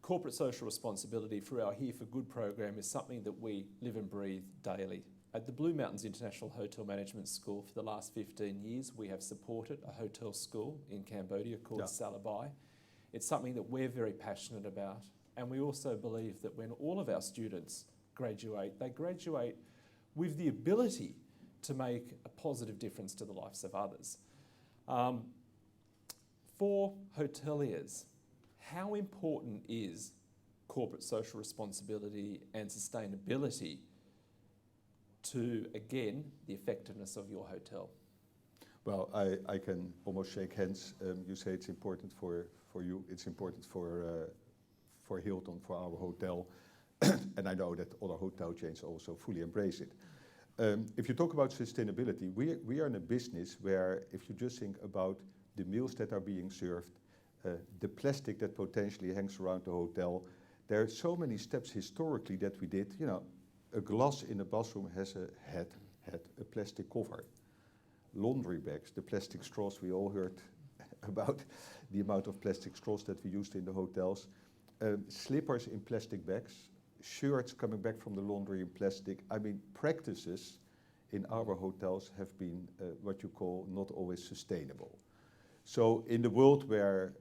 corporate social responsibility for our Here for Good program is something that we live and breathe daily. At the Blue Mountains International Hotel Management School for the last 15 years, we have supported a hotel school in Cambodia called Salabai. It's something that we're very passionate about, and we also believe that when all of our students graduate, they graduate with the ability to make a positive difference to the lives of others. For hoteliers, how important is corporate social responsibility and sustainability to, again, the effectiveness of your hotel? Well, I can almost shake hands. You say it's important for you, it's important for Hilton, for our hotel, and I know that other hotel chains also fully embrace it. If you talk about sustainability, we are in a business where if you just think about the meals that are being served, the plastic that potentially hangs around the hotel, there are so many steps historically that we did. You know, a glass in a bathroom had a plastic cover. Laundry bags, the plastic straws, we all heard about the amount of plastic straws that we used in the hotels. Slippers in plastic bags, shirts coming back from the laundry in plastic. I mean, practices in our hotels have been what you call not always sustainable. So in the world where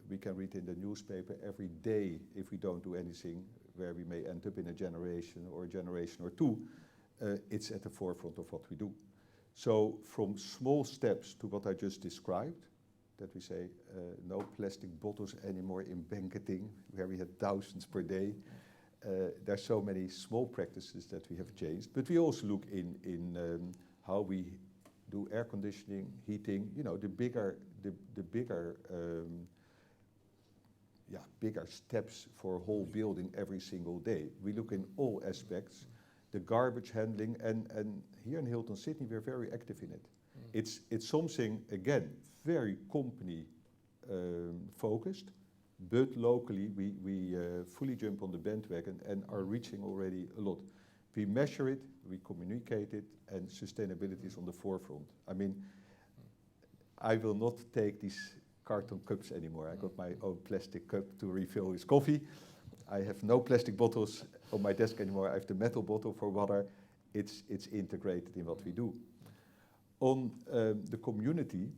we can read in the newspaper every day, if we don't do anything, where we may end up in a generation or two, it's at the forefront of what we do. So from small steps to what I just described, that we say no plastic bottles anymore in banqueting, where we had thousands per day. There's so many small practices that we have changed, but we also look in how we do air conditioning, heating. You know, the bigger steps for a whole building every single day. We look in all aspects, the garbage handling, and here in Hilton Sydney we're very active in it. It's something, again, very company focused, but locally we fully jump on the bandwagon and are reaching already a lot. We measure it, we communicate it, and sustainability is on the forefront. I mean, I will not take these carton cups anymore. I got my own plastic cup to refill his coffee. I have no plastic bottles on my desk anymore. I have the metal bottle for water. It's integrated in what we do. On the community,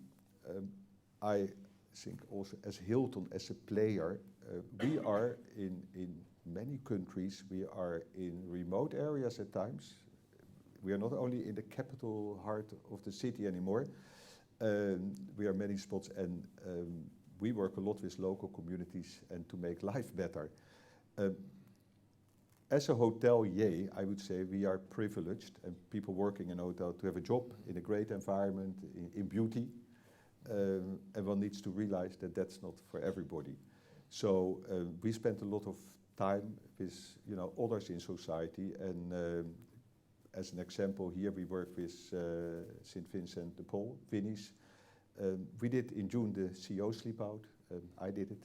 I think also as Hilton, as a player, we are in many countries, we are in remote areas at times. We are not only in the capital heart of the city anymore. We are many spots, and we work a lot with local communities and to make life better. As a hotelier, I would say we are privileged, and people working in a hotel, to have a job in a great environment, in beauty, and one needs to realize that that's not for everybody. So we spend a lot of time with others in society, and as an example here we work with St. Vincent de Paul, Vinnies. We did in June the CEO sleep out. I did it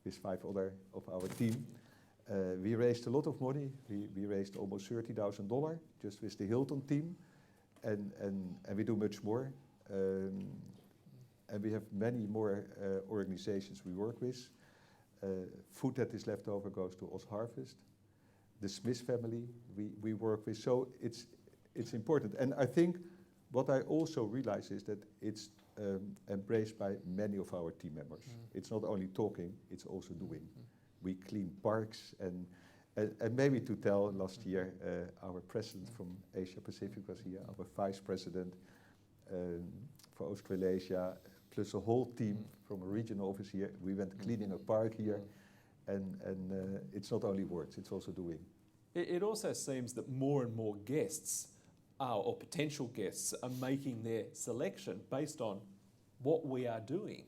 with 5 other of our team. We raised a lot of money. We raised almost $30,000 just with the Hilton team, and we do much more. And we have many more organizations we work with. Food that is left over goes to Oz Harvest. The Smith family we work with. So it's important. And I think what I also realize is that it's embraced by many of our team members. It's not only talking, it's also doing. We clean parks, and maybe to tell, last year our president from Asia Pacific was here, our vice president for Australasia, plus a whole team from a regional office here. We went cleaning a park here, and it's not only words, it's also doing. It also seems that more and more guests or potential guests are making their selection based on what we are doing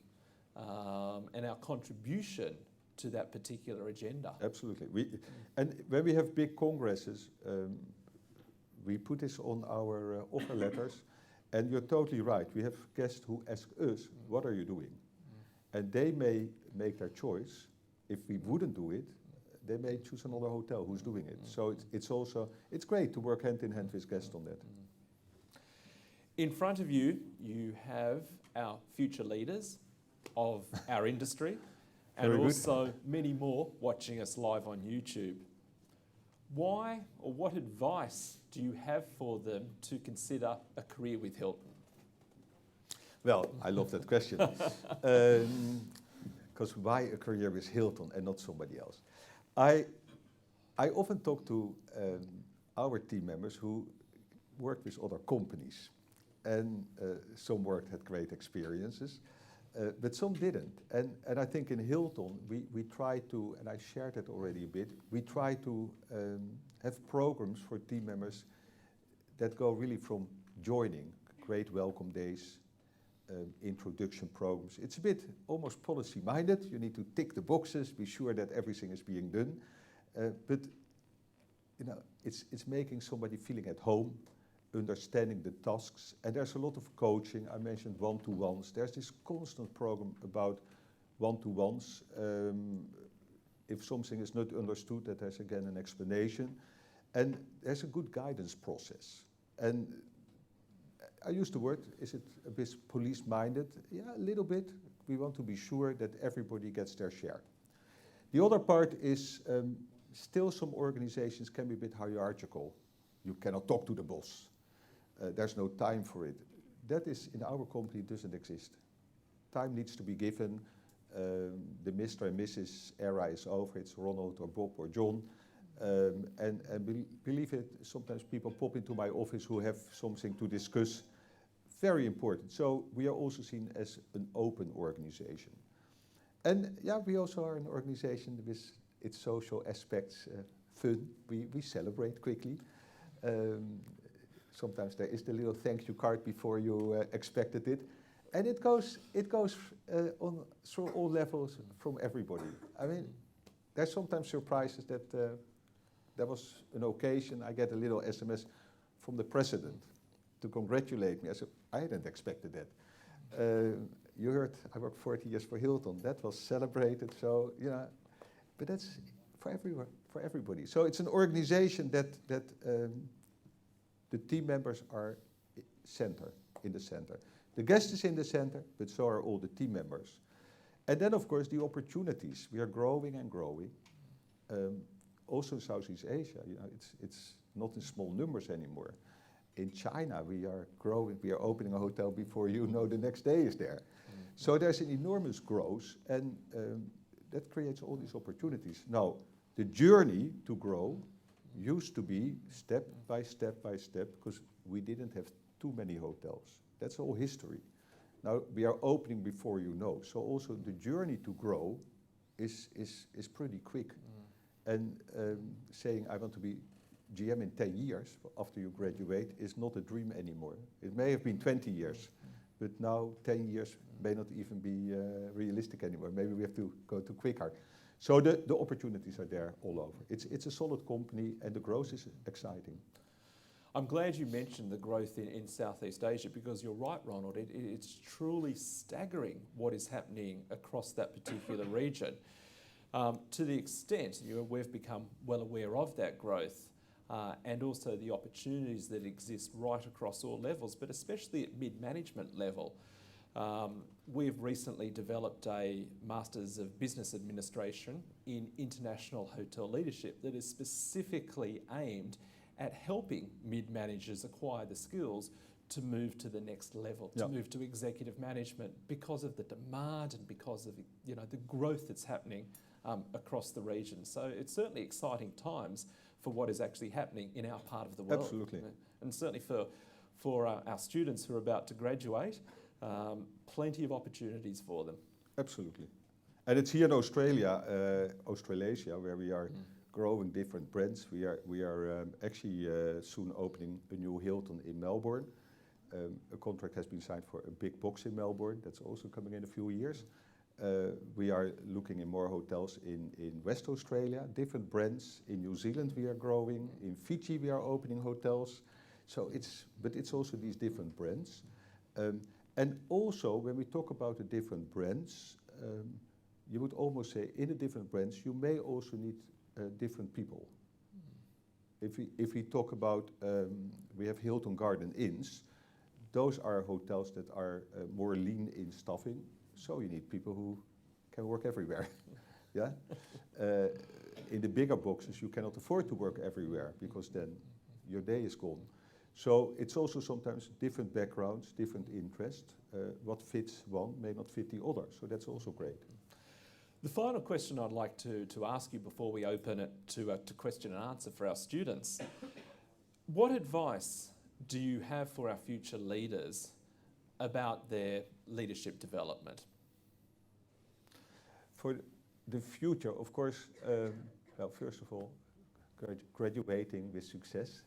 and our contribution to that particular agenda. Absolutely. And when we have big congresses, we put this on our offer letters, and you're totally right. We have guests who ask us, what are you doing? And they may make their choice. If we wouldn't do it, they may choose another hotel who's doing it. So it's great to work hand in hand with guests on that. In front of you, you have our future leaders of our industry, and Very good. also many more watching us live on YouTube. Why or what advice do you have for them to consider a career with Hilton? Well, I love that question. Because why a career with Hilton and not somebody else? I often talk to our team members who work with other companies. And some worked, had great experiences, but some didn't. And I think in Hilton, we try to, and I shared it already a bit, we try to have programs for team members that go really from joining, great welcome days, introduction programs. It's a bit almost policy-minded. You need to tick the boxes, be sure that everything is being done. But you know, it's making somebody feeling at home, understanding the tasks, and there's a lot of coaching. I mentioned one-to-ones. There's this constant program about one-to-ones. If something is not understood, that there's again an explanation. And there's a good guidance process. And I use the word, is it a bit police-minded? Yeah, a little bit. We want to be sure that everybody gets their share. The other part is still some organizations can be a bit hierarchical. You cannot talk to the boss. There's no time for it. That is, in our company, doesn't exist. Time needs to be given. The Mr. and Mrs. era is over. It's Ronald or Bob or John. And believe it, sometimes people pop into my office who have something to discuss. Very important. So we are also seen as an open organization. And yeah, we also are an organization with its social aspects, fun. We celebrate quickly. Sometimes there is the little thank you card before you expected it. And it goes on through all levels from everybody. I mean, there's sometimes surprises that there was an occasion, I get a little SMS from the president to congratulate me. I said, I hadn't expected that. You heard I worked 40 years for Hilton. That was celebrated, so, you know, but that's for everyone, for everybody. So it's an organization that the team members are in the center. The guest is in the center, but so are all the team members. And then, of course, the opportunities. We are growing and growing. Also in Southeast Asia, you know, it's not in small numbers anymore. In China, we are growing. We are opening a hotel before you know the next day is there. Mm-hmm. So there's an enormous growth, and that creates all these opportunities. Now, the journey to grow used to be step by step by step, because we didn't have too many hotels. That's all history. Now we are opening before you know. So also the journey to grow is pretty quick. And saying I want to be GM in 10 years after you graduate is not a dream anymore. It may have been 20 years, but now 10 years may not even be realistic anymore. Maybe we have to go to quicker. So the opportunities are there all over. It's a solid company, and the growth is exciting. I'm glad you mentioned the growth in Southeast Asia, because you're right, Ronald. It's truly staggering what is happening across that particular region. To the extent we've become well aware of that growth and also the opportunities that exist right across all levels, but especially at mid-management level. We've recently developed a Masters of Business Administration in International Hotel Leadership that is specifically aimed at helping mid-managers acquire the skills to move to the next level, to move to executive management, because of the demand and because of the growth that's happening across the region. So it's certainly exciting times for what is actually happening in our part of the world. Absolutely. And certainly for our students who are about to graduate, plenty of opportunities for them. Absolutely. And it's here in Australia, Australasia, where we are growing different brands. We are actually soon opening a new Hilton in Melbourne. A contract has been signed for a big box in Melbourne. That's also coming in a few years. We are looking in more hotels in West Australia, different brands. In New Zealand we are growing. In Fiji we are opening hotels. So but it's also these different brands. And also when we talk about the different brands, you would almost say in the different brands you may also need different people. If we talk about, we have Hilton Garden Inns, those are hotels that are more lean in staffing, so you need people who can work everywhere. Yeah. In the bigger boxes you cannot afford to work everywhere because then your day is gone. So it's also sometimes different backgrounds, different interests. What fits one may not fit the other, so that's also great. The final question I'd like to ask you before we open it to question and answer for our students, what advice do you have for our future leaders about their leadership development? For the future, of course, well, first of all, graduating with success.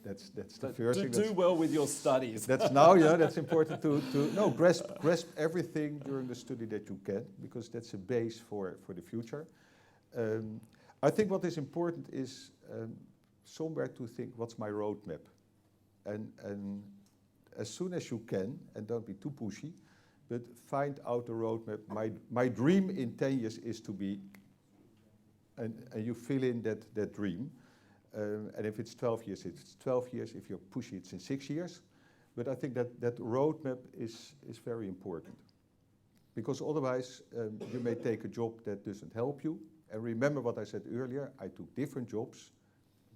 That's the first thing. Do well with your studies. That's now, yeah, that's important to grasp everything during the study that you can, because that's a base for the future. I think what is important is somewhere to think, what's my roadmap? And as soon as you can, and don't be too pushy, but find out the roadmap. My dream in 10 years is to be, and you fill in that dream. And if it's 12 years, it's 12 years. If you're pushy, it's in 6 years. But I think that roadmap is very important. Because otherwise, you may take a job that doesn't help you. And remember what I said earlier, I took different jobs,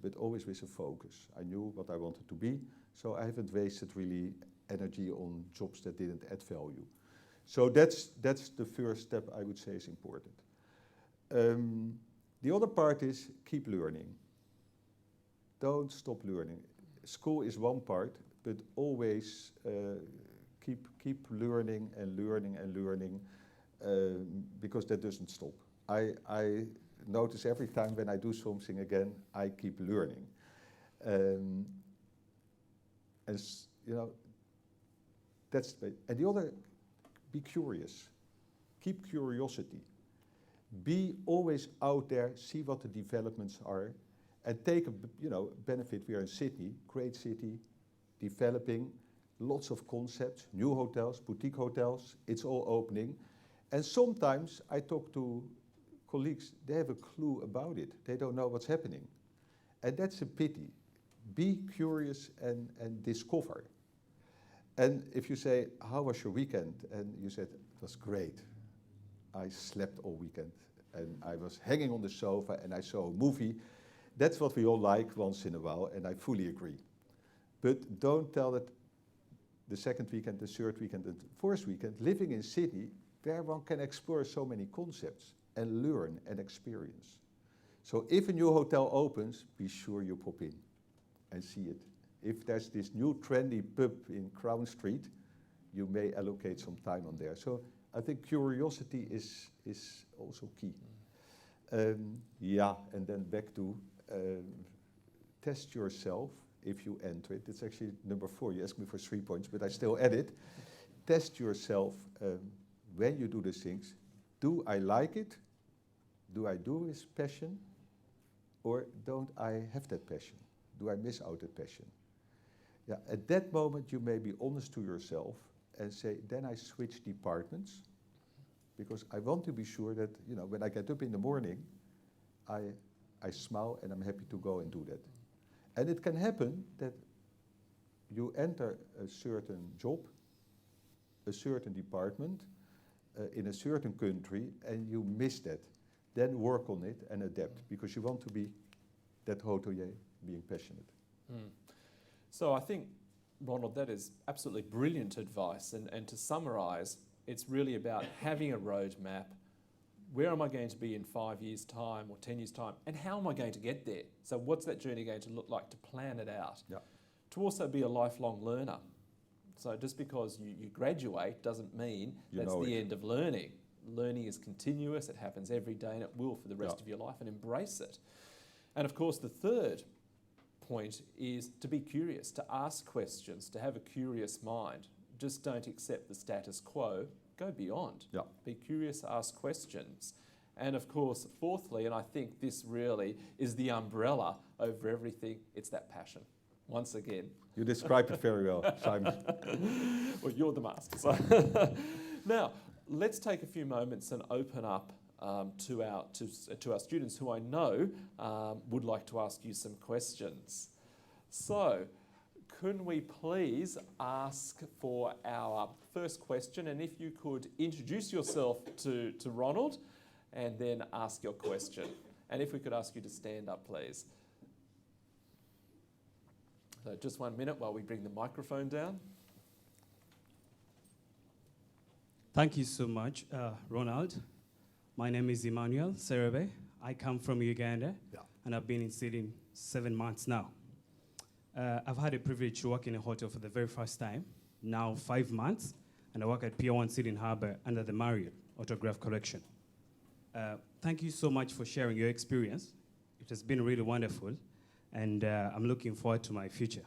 but always with a focus. I knew what I wanted to be, so I haven't wasted really energy on jobs that didn't add value. So that's the first step I would say is important. The other part is keep learning. Don't stop learning. School is one part, but always keep learning and learning and learning, because that doesn't stop. I notice every time when I do something again, I keep learning. As you know, and the other, be curious. Keep curiosity. Be always out there, see what the developments are, and take a benefit. We are in Sydney, great city, developing, lots of concepts, new hotels, boutique hotels, it's all opening. And sometimes I talk to colleagues, they have a clue about it. They don't know what's happening. And that's a pity. Be curious and discover. And if you say, how was your weekend? And you said, it was great. I slept all weekend and I was hanging on the sofa and I saw a movie. That's what we all like once in a while, and I fully agree. But don't tell that the second weekend, the third weekend, and the fourth weekend, living in Sydney, where one can explore so many concepts and learn and experience. So if a new hotel opens, be sure you pop in and see it. If there's this new trendy pub in Crown Street, you may allocate some time on there. So I think curiosity is also key. Yeah, and then back to test yourself if you enter it. It's actually number 4. You asked me for 3 points, but I still add it. Test yourself when you do these things. Do I like it? Do I do with passion? Or don't I have that passion? Do I miss out that passion? Yeah, at that moment you may be honest to yourself and say, then I switch departments, because I want to be sure that, when I get up in the morning, I smile and I'm happy to go and do that. And it can happen that you enter a certain job, a certain department, in a certain country, and you miss that. Then work on it and adapt, because you want to be that hotelier being passionate. Mm. So I think, Ronald, that is absolutely brilliant advice. And to summarise, it's really about having a roadmap. Where am I going to be in 5 years' time or 10 years' time? And how am I going to get there? So what's that journey going to look like, to plan it out? Yeah. To also be a lifelong learner. So just because you graduate doesn't mean that's the end of learning. Learning is continuous, it happens every day, and it will for the rest of your life, and embrace it. And of course, the third point is to be curious, to ask questions, to have a curious mind. Just don't accept the status quo, go beyond. Yeah. Be curious, ask questions. And of course, fourthly, and I think this really is the umbrella over everything, it's that passion. Once again. You described it very well, Simon. Well, you're the master. So now, let's take a few moments and open up to our students who I know would like to ask you some questions. So, can we please ask for our first question, and if you could introduce yourself to Ronald and then ask your question. And if we could ask you to stand up, please. So just 1 minute while we bring the microphone down. Thank you so much, Ronald. My name is Emmanuel Serebe. I come from Uganda, and I've been in Sydney 7 months now. I've had a privilege to work in a hotel for the very first time, now 5 months, and I work at Pier 1 Sydney Harbour under the Marriott Autograph Collection. Thank you so much for sharing your experience. It has been really wonderful, and I'm looking forward to my future.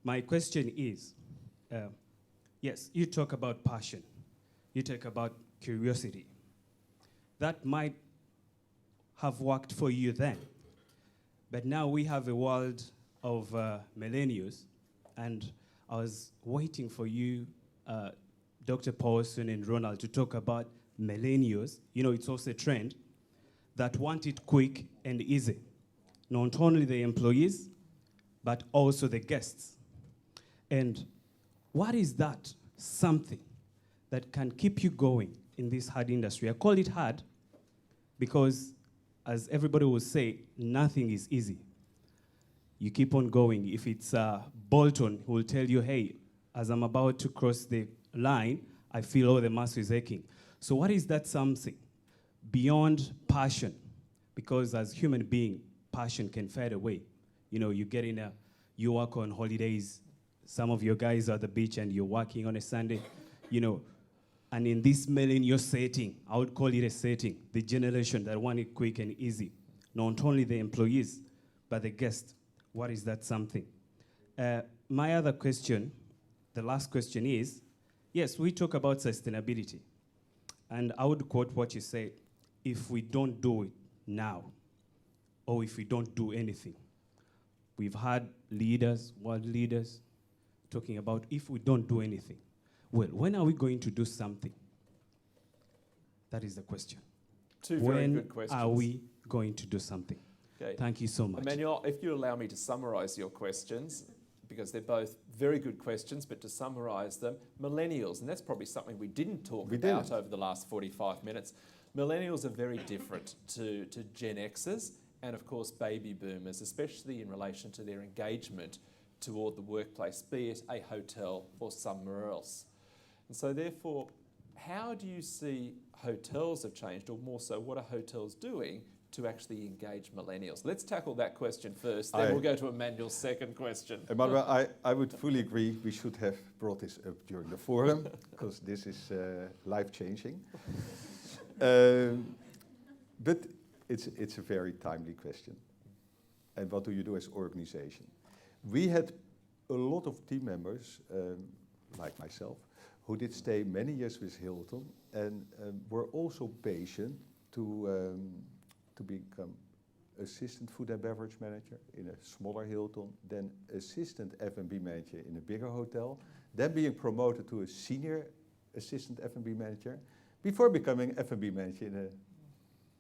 My question is, yes, you talk about passion. You talk about curiosity. That might have worked for you then, but now we have a world of millennials, and I was waiting for you, Dr. Paulson and Ronald, to talk about millennials. You know, it's also a trend that want it quick and easy. Not only the employees, but also the guests. And what is that something that can keep you going in this hard industry? I call it hard because, as everybody will say, nothing is easy. You keep on going. If it's Bolton who will tell you, hey, as I'm about to cross the line, I feel all the muscle is aching. So what is that something beyond passion? Because as human being, passion can fade away. You know, you work on holidays. Some of your guys are at the beach and you're working on a Sunday, you know. And in this millennial setting, I would call it a setting, the generation that want it quick and easy. Not only the employees, but the guests. What is that something? My other question, the last question is, yes, we talk about sustainability. And I would quote what you said, if we don't do it now, or if we don't do anything. We've had leaders, world leaders, talking about if we don't do anything. Well, when are we going to do something? That is the question. Two very good questions. When are we going to do something? Okay. Thank you so much. Emmanuel, if you allow me to summarise your questions, because they're both very good questions, but to summarise them, millennials, and that's probably something we didn't talk about over the last 45 minutes. Millennials are very different to Gen Xers and, of course, baby boomers, especially in relation to their engagement toward the workplace, be it a hotel or somewhere else. And so, therefore, how do you see hotels have changed, or more so, what are hotels doing to actually engage millennials? Let's tackle that question first, then we'll go to Emmanuel's second question. Emmanuel, I would fully agree we should have brought this up during the forum, because this is life-changing. But it's a very timely question. And what do you do as organization? We had a lot of team members, like myself, who did stay many years with Hilton and were also patient to become assistant food and beverage manager in a smaller Hilton, then assistant F&B manager in a bigger hotel, then being promoted to a senior assistant F&B manager, before becoming F&B manager in a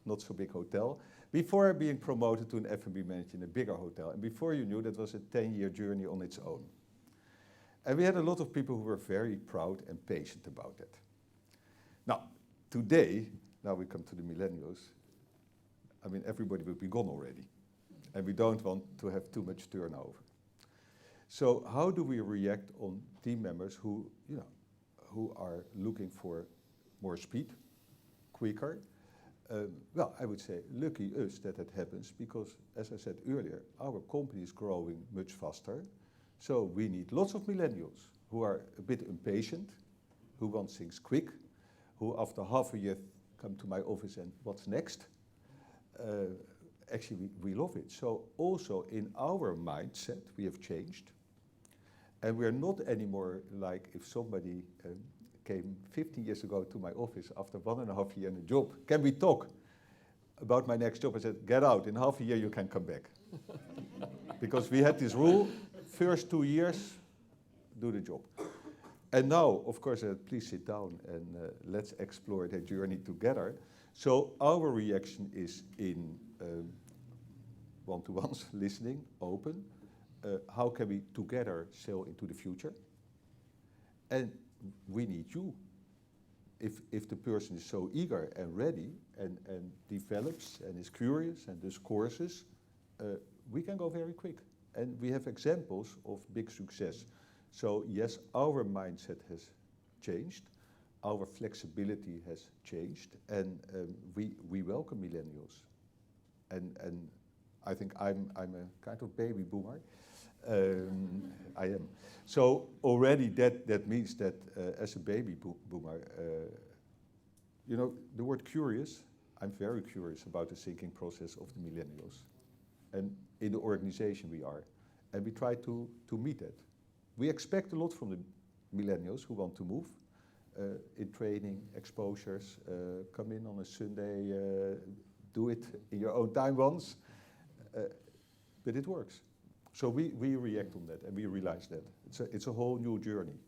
not so big hotel, before being promoted to an F&B manager in a bigger hotel. And before you knew, that was a 10-year journey on its own. And we had a lot of people who were very proud and patient about it. Now, today, now we come to the millennials, I mean, everybody will be gone already. And we don't want to have too much turnover. So how do we react on team members who are looking for more speed, quicker? Well, I would say lucky us that happens, because, as I said earlier, our company is growing much faster. So we need lots of millennials who are a bit impatient, who want things quick, who after half a year come to my office and what's next? Actually, we love it. So also in our mindset, we have changed. And we're not anymore like if somebody came 15 years ago to my office after 1.5 years in a job. Can we talk about my next job? I said, get out, in half a year you can come back. Because we had this rule, first 2 years, do the job. And now, of course, please sit down and let's explore that journey together. So our reaction is in one-to-ones, listening, open. How can we together sail into the future? And we need you. If the person is so eager and ready and develops and is curious and does courses, we can go very quick. And we have examples of big success. So yes, our mindset has changed, our flexibility has changed, and we welcome millennials. And I think I'm a kind of baby boomer. I am. So already that means that as a baby boomer, you know, the word curious, I'm very curious about the thinking process of the millennials. And in the organization we are. And we try to meet that. We expect a lot from the millennials who want to move in training, exposures, come in on a Sunday, do it in your own time once, but it works. So we react on that and we realize that. It's a whole new journey.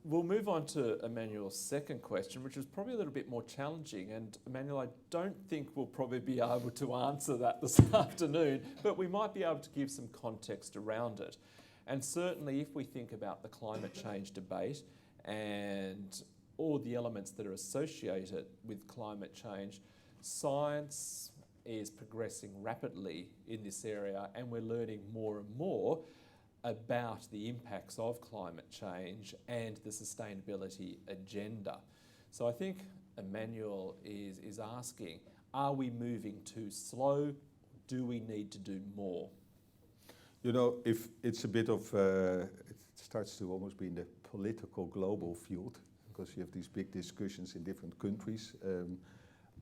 We'll move on to Emmanuel's second question, which is probably a little bit more challenging. And Emmanuel, I don't think we'll probably be able to answer that this afternoon, but we might be able to give some context around it. And certainly if we think about the climate change debate and all the elements that are associated with climate change, science is progressing rapidly in this area, and we're learning more and more about the impacts of climate change and the sustainability agenda. So I think Emmanuel is asking, are we moving too slow? Do we need to do more? You know, if it's a bit of, it starts to almost be in the political global field, because you have these big discussions in different countries.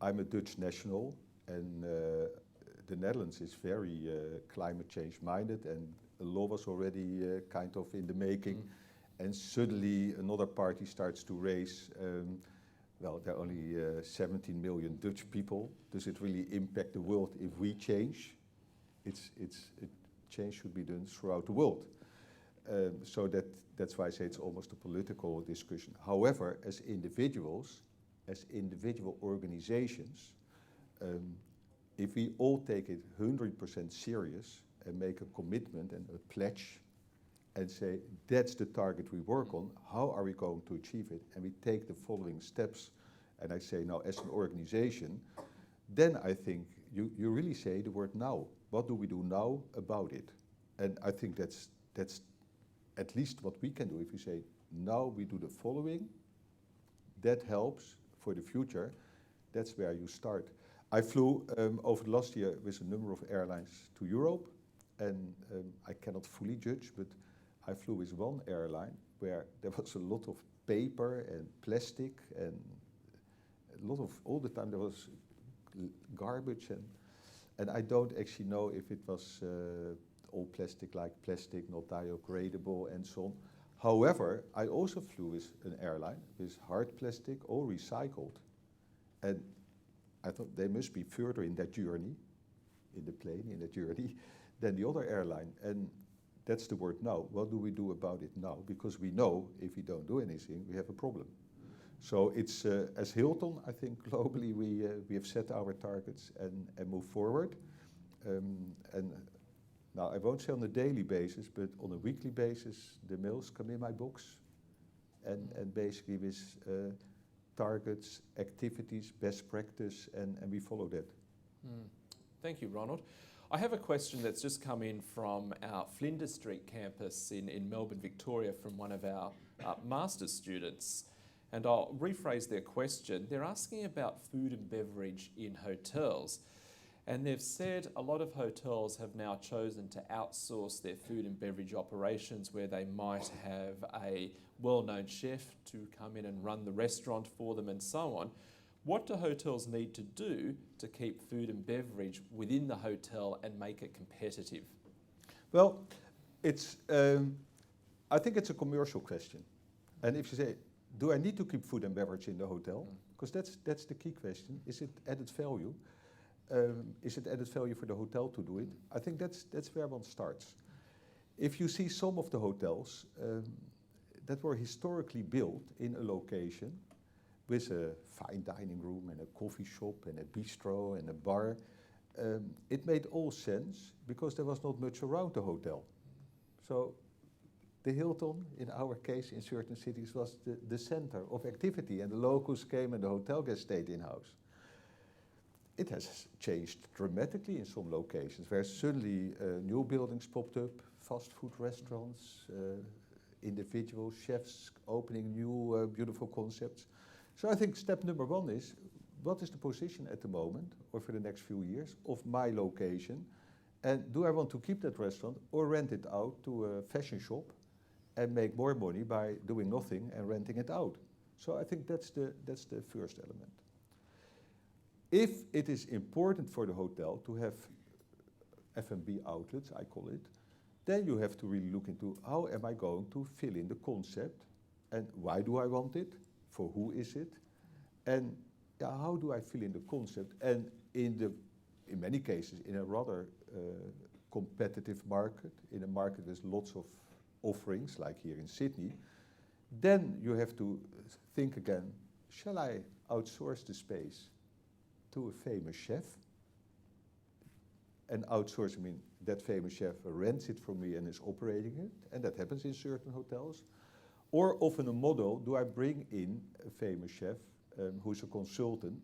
I'm a Dutch national, and the Netherlands is very climate change minded, and a law was already kind of in the making. And suddenly another party starts to raise, well, there are only 17 million Dutch people. Does it really impact the world if we change? Change should be done throughout the world. So that's why I say it's almost a political discussion. However, as individuals, as individual organizations, if we all take it 100% serious and make a commitment and a pledge and say, that's the target we work on, how are we going to achieve it? And we take the following steps, and I say now as an organization, then I think you really say the word now. What do we do now about it? And I think that's at least what we can do. If we say, now we do the following, that helps for the future. That's where you start. I flew over the last year with a number of airlines to Europe, and I cannot fully judge, but I flew with one airline where there was a lot of paper and plastic, and a lot of, all the time there was garbage, and I don't actually know if it was all plastic, like plastic, not biodegradable and so on. However, I also flew with an airline with hard plastic, all recycled. And I thought they must be further in that journey, in the plane, in that journey, than the other airline. And that's the word now. What do we do about it now? Because we know if we don't do anything, we have a problem. So it's, as Hilton, I think globally we have set our targets and move forward. And now I won't say on a daily basis, but on a weekly basis, the mails come in my box. And basically with targets, activities, best practice, and we follow that. Thank you, Ronald. I have a question that's just come in from our Flinders Street campus in Melbourne, Victoria, from one of our master's students. And I'll rephrase their question. They're asking about food and beverage in hotels. And they've said a lot of hotels have now chosen to outsource their food and beverage operations, where they might have a well-known chef to come in and run the restaurant for them and so on. What do hotels need to do to keep food and beverage within the hotel and make it competitive? Well, it's, I think it's a commercial question. And if you say, do I need to keep food and beverage in the hotel? Because that's the key question. Is it added value? Is it added value for the hotel to do it? I think that's where one starts. If you see some of the hotels that were historically built in a location with a fine dining room and a coffee shop and a bistro and a bar, it made all sense because there was not much around the hotel. So the Hilton, in our case, in certain cities, was the center of activity, and the locals came and the hotel guests stayed in-house. It has changed dramatically in some locations, where suddenly new buildings popped up, fast food restaurants, individual chefs opening new beautiful concepts. So I think step number one is, what is the position at the moment, or for the next few years, of my location? And do I want to keep that restaurant or rent it out to a fashion shop and make more money by doing nothing and renting it out? So I think that's the first element. If it is important for the hotel to have F&B outlets, I call it, then you have to really look into how am I going to fill in the concept, and why do I want it, for who is it, and how do I fill in the concept, and in many cases in a rather competitive market, in a market with lots of offerings like here in Sydney, then you have to think again, shall I outsource the space to a famous chef? And outsource, I mean, that famous chef rents it from me and is operating it, and that happens in certain hotels. Or often a model, do I bring in a famous chef who's a consultant,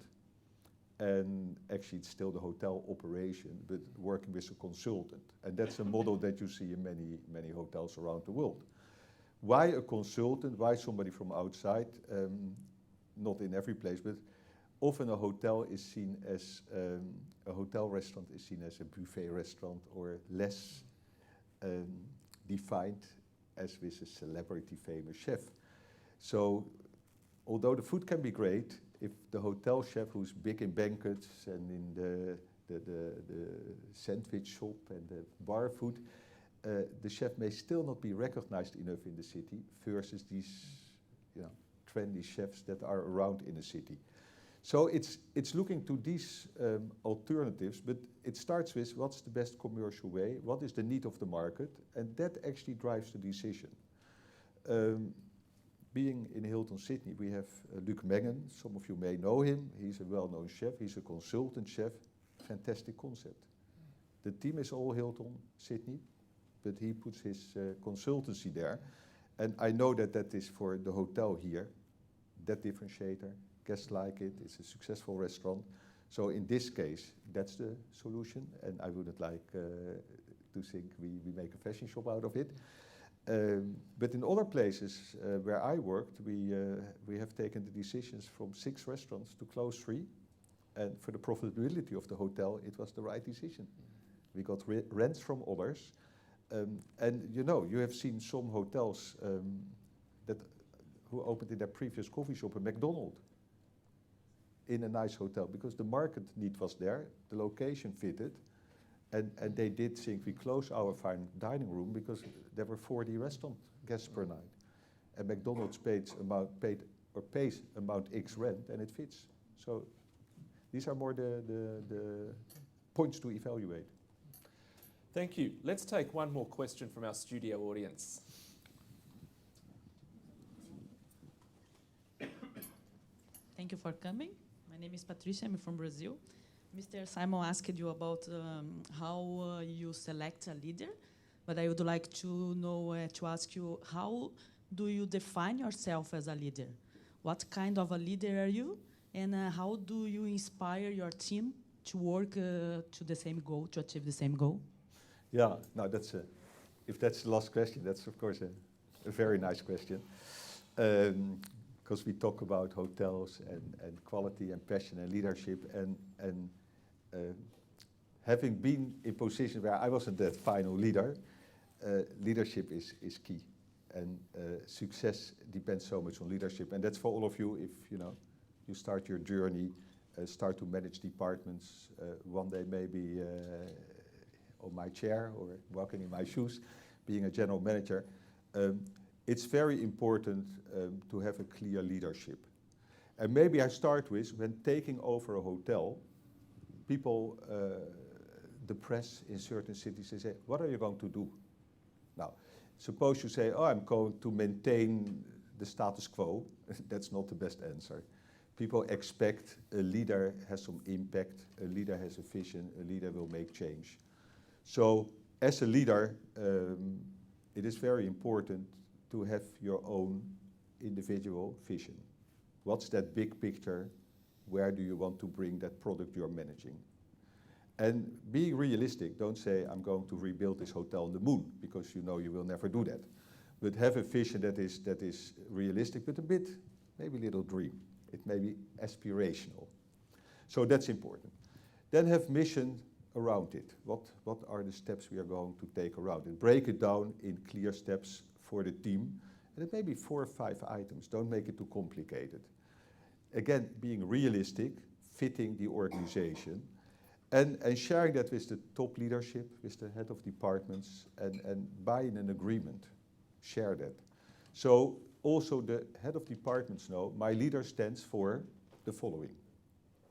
and actually it's still the hotel operation, but working with a consultant. And that's a model that you see in many, many hotels around the world. Why a consultant? Why somebody from outside? Not in every place, but often a hotel is seen as, a hotel restaurant is seen as a buffet restaurant, or less defined as with a celebrity famous chef. So although the food can be great, if the hotel chef who's big in banquets and in the sandwich shop and the bar food, the chef may still not be recognized enough in the city versus these, trendy chefs that are around in the city. So it's looking to these alternatives, but it starts with what's the best commercial way, what is the need of the market, and that actually drives the decision. Being in Hilton Sydney, we have Luc Mengen. Some of you may know him. He's a well-known chef. He's a consultant chef. Fantastic concept. The team is all Hilton Sydney, but he puts his consultancy there. And I know that that is for the hotel here, that differentiator. Guests like it. It's a successful restaurant. So in this case, that's the solution. And I wouldn't like to think we make a fashion shop out of it. But in other places where I worked, we have taken the decisions from 6 restaurants to close 3. And for the profitability of the hotel, it was the right decision. We got rents from others. And you have seen some hotels who opened in their previous coffee shop a McDonald's in a nice hotel, because the market need was there, the location fitted. And they did think we close our fine dining room because there were 40 restaurant guests per night. And McDonald's pays amount X rent, and it fits. So these are more the points to evaluate. Thank you. Let's take one more question from our studio audience. Thank you for coming. My name is Patricia, I'm from Brazil. Mr. Simon asked you about how you select a leader, but I would like to know, to ask you, how do you define yourself as a leader? What kind of a leader are you? And how do you inspire your team to work to the same goal, to achieve the same goal? Yeah, no, if that's the last question, that's of course a very nice question. Because we talk about hotels and quality and passion and leadership, and having been in positions where I wasn't the final leader, leadership is key, and success depends so much on leadership. And that's for all of you. If you start your journey, start to manage departments, one day maybe on my chair or walking in my shoes, being a general manager. it's very important to have a clear leadership. And maybe I start with, when taking over a hotel, people, the press in certain cities, they say, what are you going to do? Now, suppose you say, oh, I'm going to maintain the status quo. That's not the best answer. People expect a leader has some impact, a leader has a vision, a leader will make change. So as a leader, it is very important to have your own individual vision. What's that big picture? Where do you want to bring that product you're managing? And being realistic, don't say, I'm going to rebuild this hotel on the moon, because you know you will never do that. But have a vision that is realistic, but a bit, maybe a little dream. It may be aspirational. So that's important. Then have mission around it. What are the steps we are going to take around it? Break it down in clear steps for the team. And it may be 4 or 5 items. Don't make it too complicated. Again, being realistic, fitting the organization, and sharing that with the top leadership, with the head of departments, and buying an agreement. Share that. So also the head of departments know my leader stands for the following.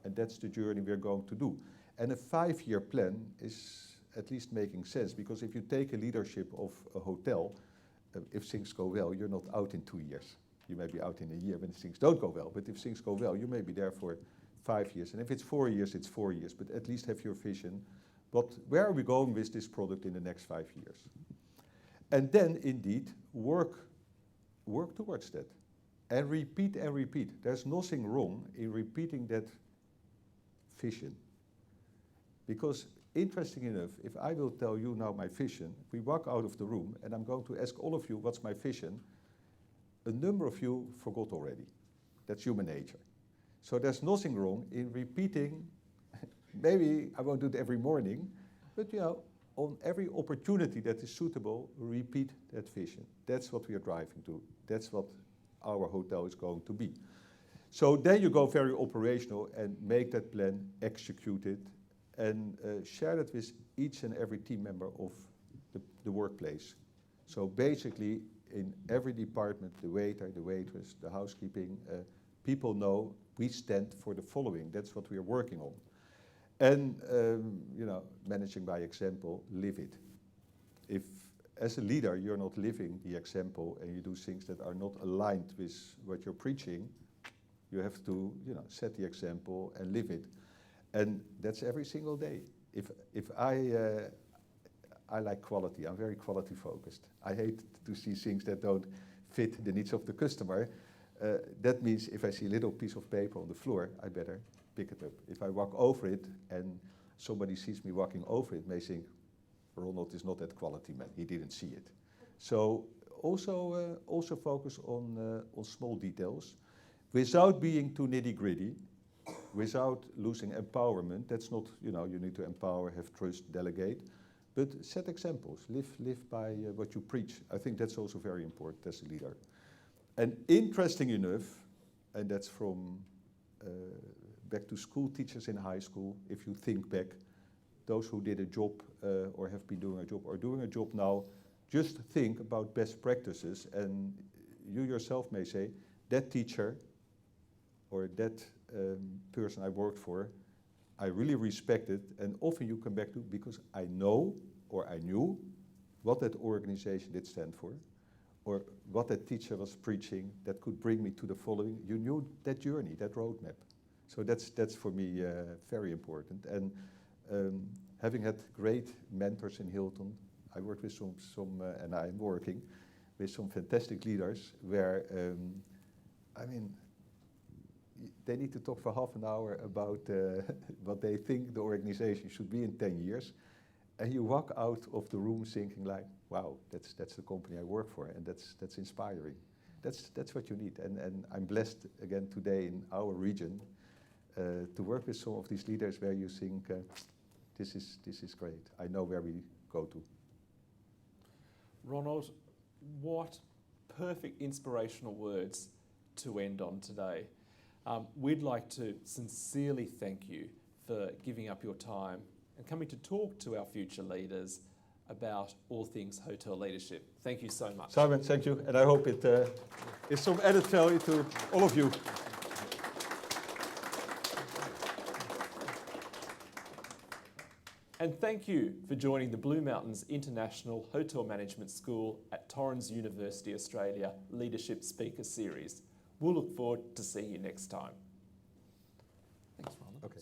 And that's the journey we're going to do. And a 5-year plan is at least making sense, because if you take a leadership of a hotel, if things go well, you're not out in 2 years. You may be out in a year when things don't go well, but if things go well, you may be there for 5 years. And if it's 4 years, it's 4 years, but at least have your vision. But where are we going with this product in the next 5 years? And then indeed work towards that. And repeat and repeat. There's nothing wrong in repeating that vision. Because interesting enough, if I will tell you now my vision, we walk out of the room and I'm going to ask all of you what's my vision, a number of you forgot already. That's human nature. So there's nothing wrong in repeating. Maybe I won't do it every morning, but you know, on every opportunity that is suitable, repeat that vision. That's what we are driving to. That's what our hotel is going to be. So then you go very operational and make that plan, execute it, and share that with each and every team member of the workplace. So basically, in every department, the waiter, the waitress, the housekeeping, people know we stand for the following. That's what we are working on. And, you know, managing by example, live it. If, as a leader, you're not living the example and you do things that are not aligned with what you're preaching, you have to, you know, set the example and live it. And that's every single day. If I like quality, I'm very quality focused. I hate to see things that don't fit the needs of the customer. That means if I see a little piece of paper on the floor, I better pick it up. If I walk over it and somebody sees me walking over it, may think, Ronald is not that quality man, he didn't see it. So also focus on small details without being too nitty-gritty, without losing empowerment. That's not, you know, you need to empower, have trust, delegate, but set examples, live by what you preach. I think that's also very important as a leader. And interesting enough, and that's from back to school teachers in high school, if you think back, those who did a job or have been doing a job or doing a job now, just think about best practices, and you yourself may say, that teacher or that person I worked for, I really respect it, and often you come back to because I know or I knew what that organization did stand for, or what that teacher was preaching that could bring me to the following. You knew that journey, that roadmap. So that's for me very important. And having had great mentors in Hilton, I worked with some and I'm working with some fantastic leaders where, I mean, they need to talk for half an hour about what they think the organization should be in 10 years. And you walk out of the room thinking like, wow, that's the company I work for, and that's inspiring. That's what you need. And I'm blessed again today in our region to work with some of these leaders where you think, this is great. I know where we go to. Ronald, what perfect inspirational words to end on today. We'd like to sincerely thank you for giving up your time and coming to talk to our future leaders about all things hotel leadership. Thank you so much. Simon, thank you, and I hope it is some added value to all of you. And thank you for joining the Blue Mountains International Hotel Management School at Torrens University, Australia Leadership Speaker Series. We'll look forward to seeing you next time. Thanks, Ronald. Okay.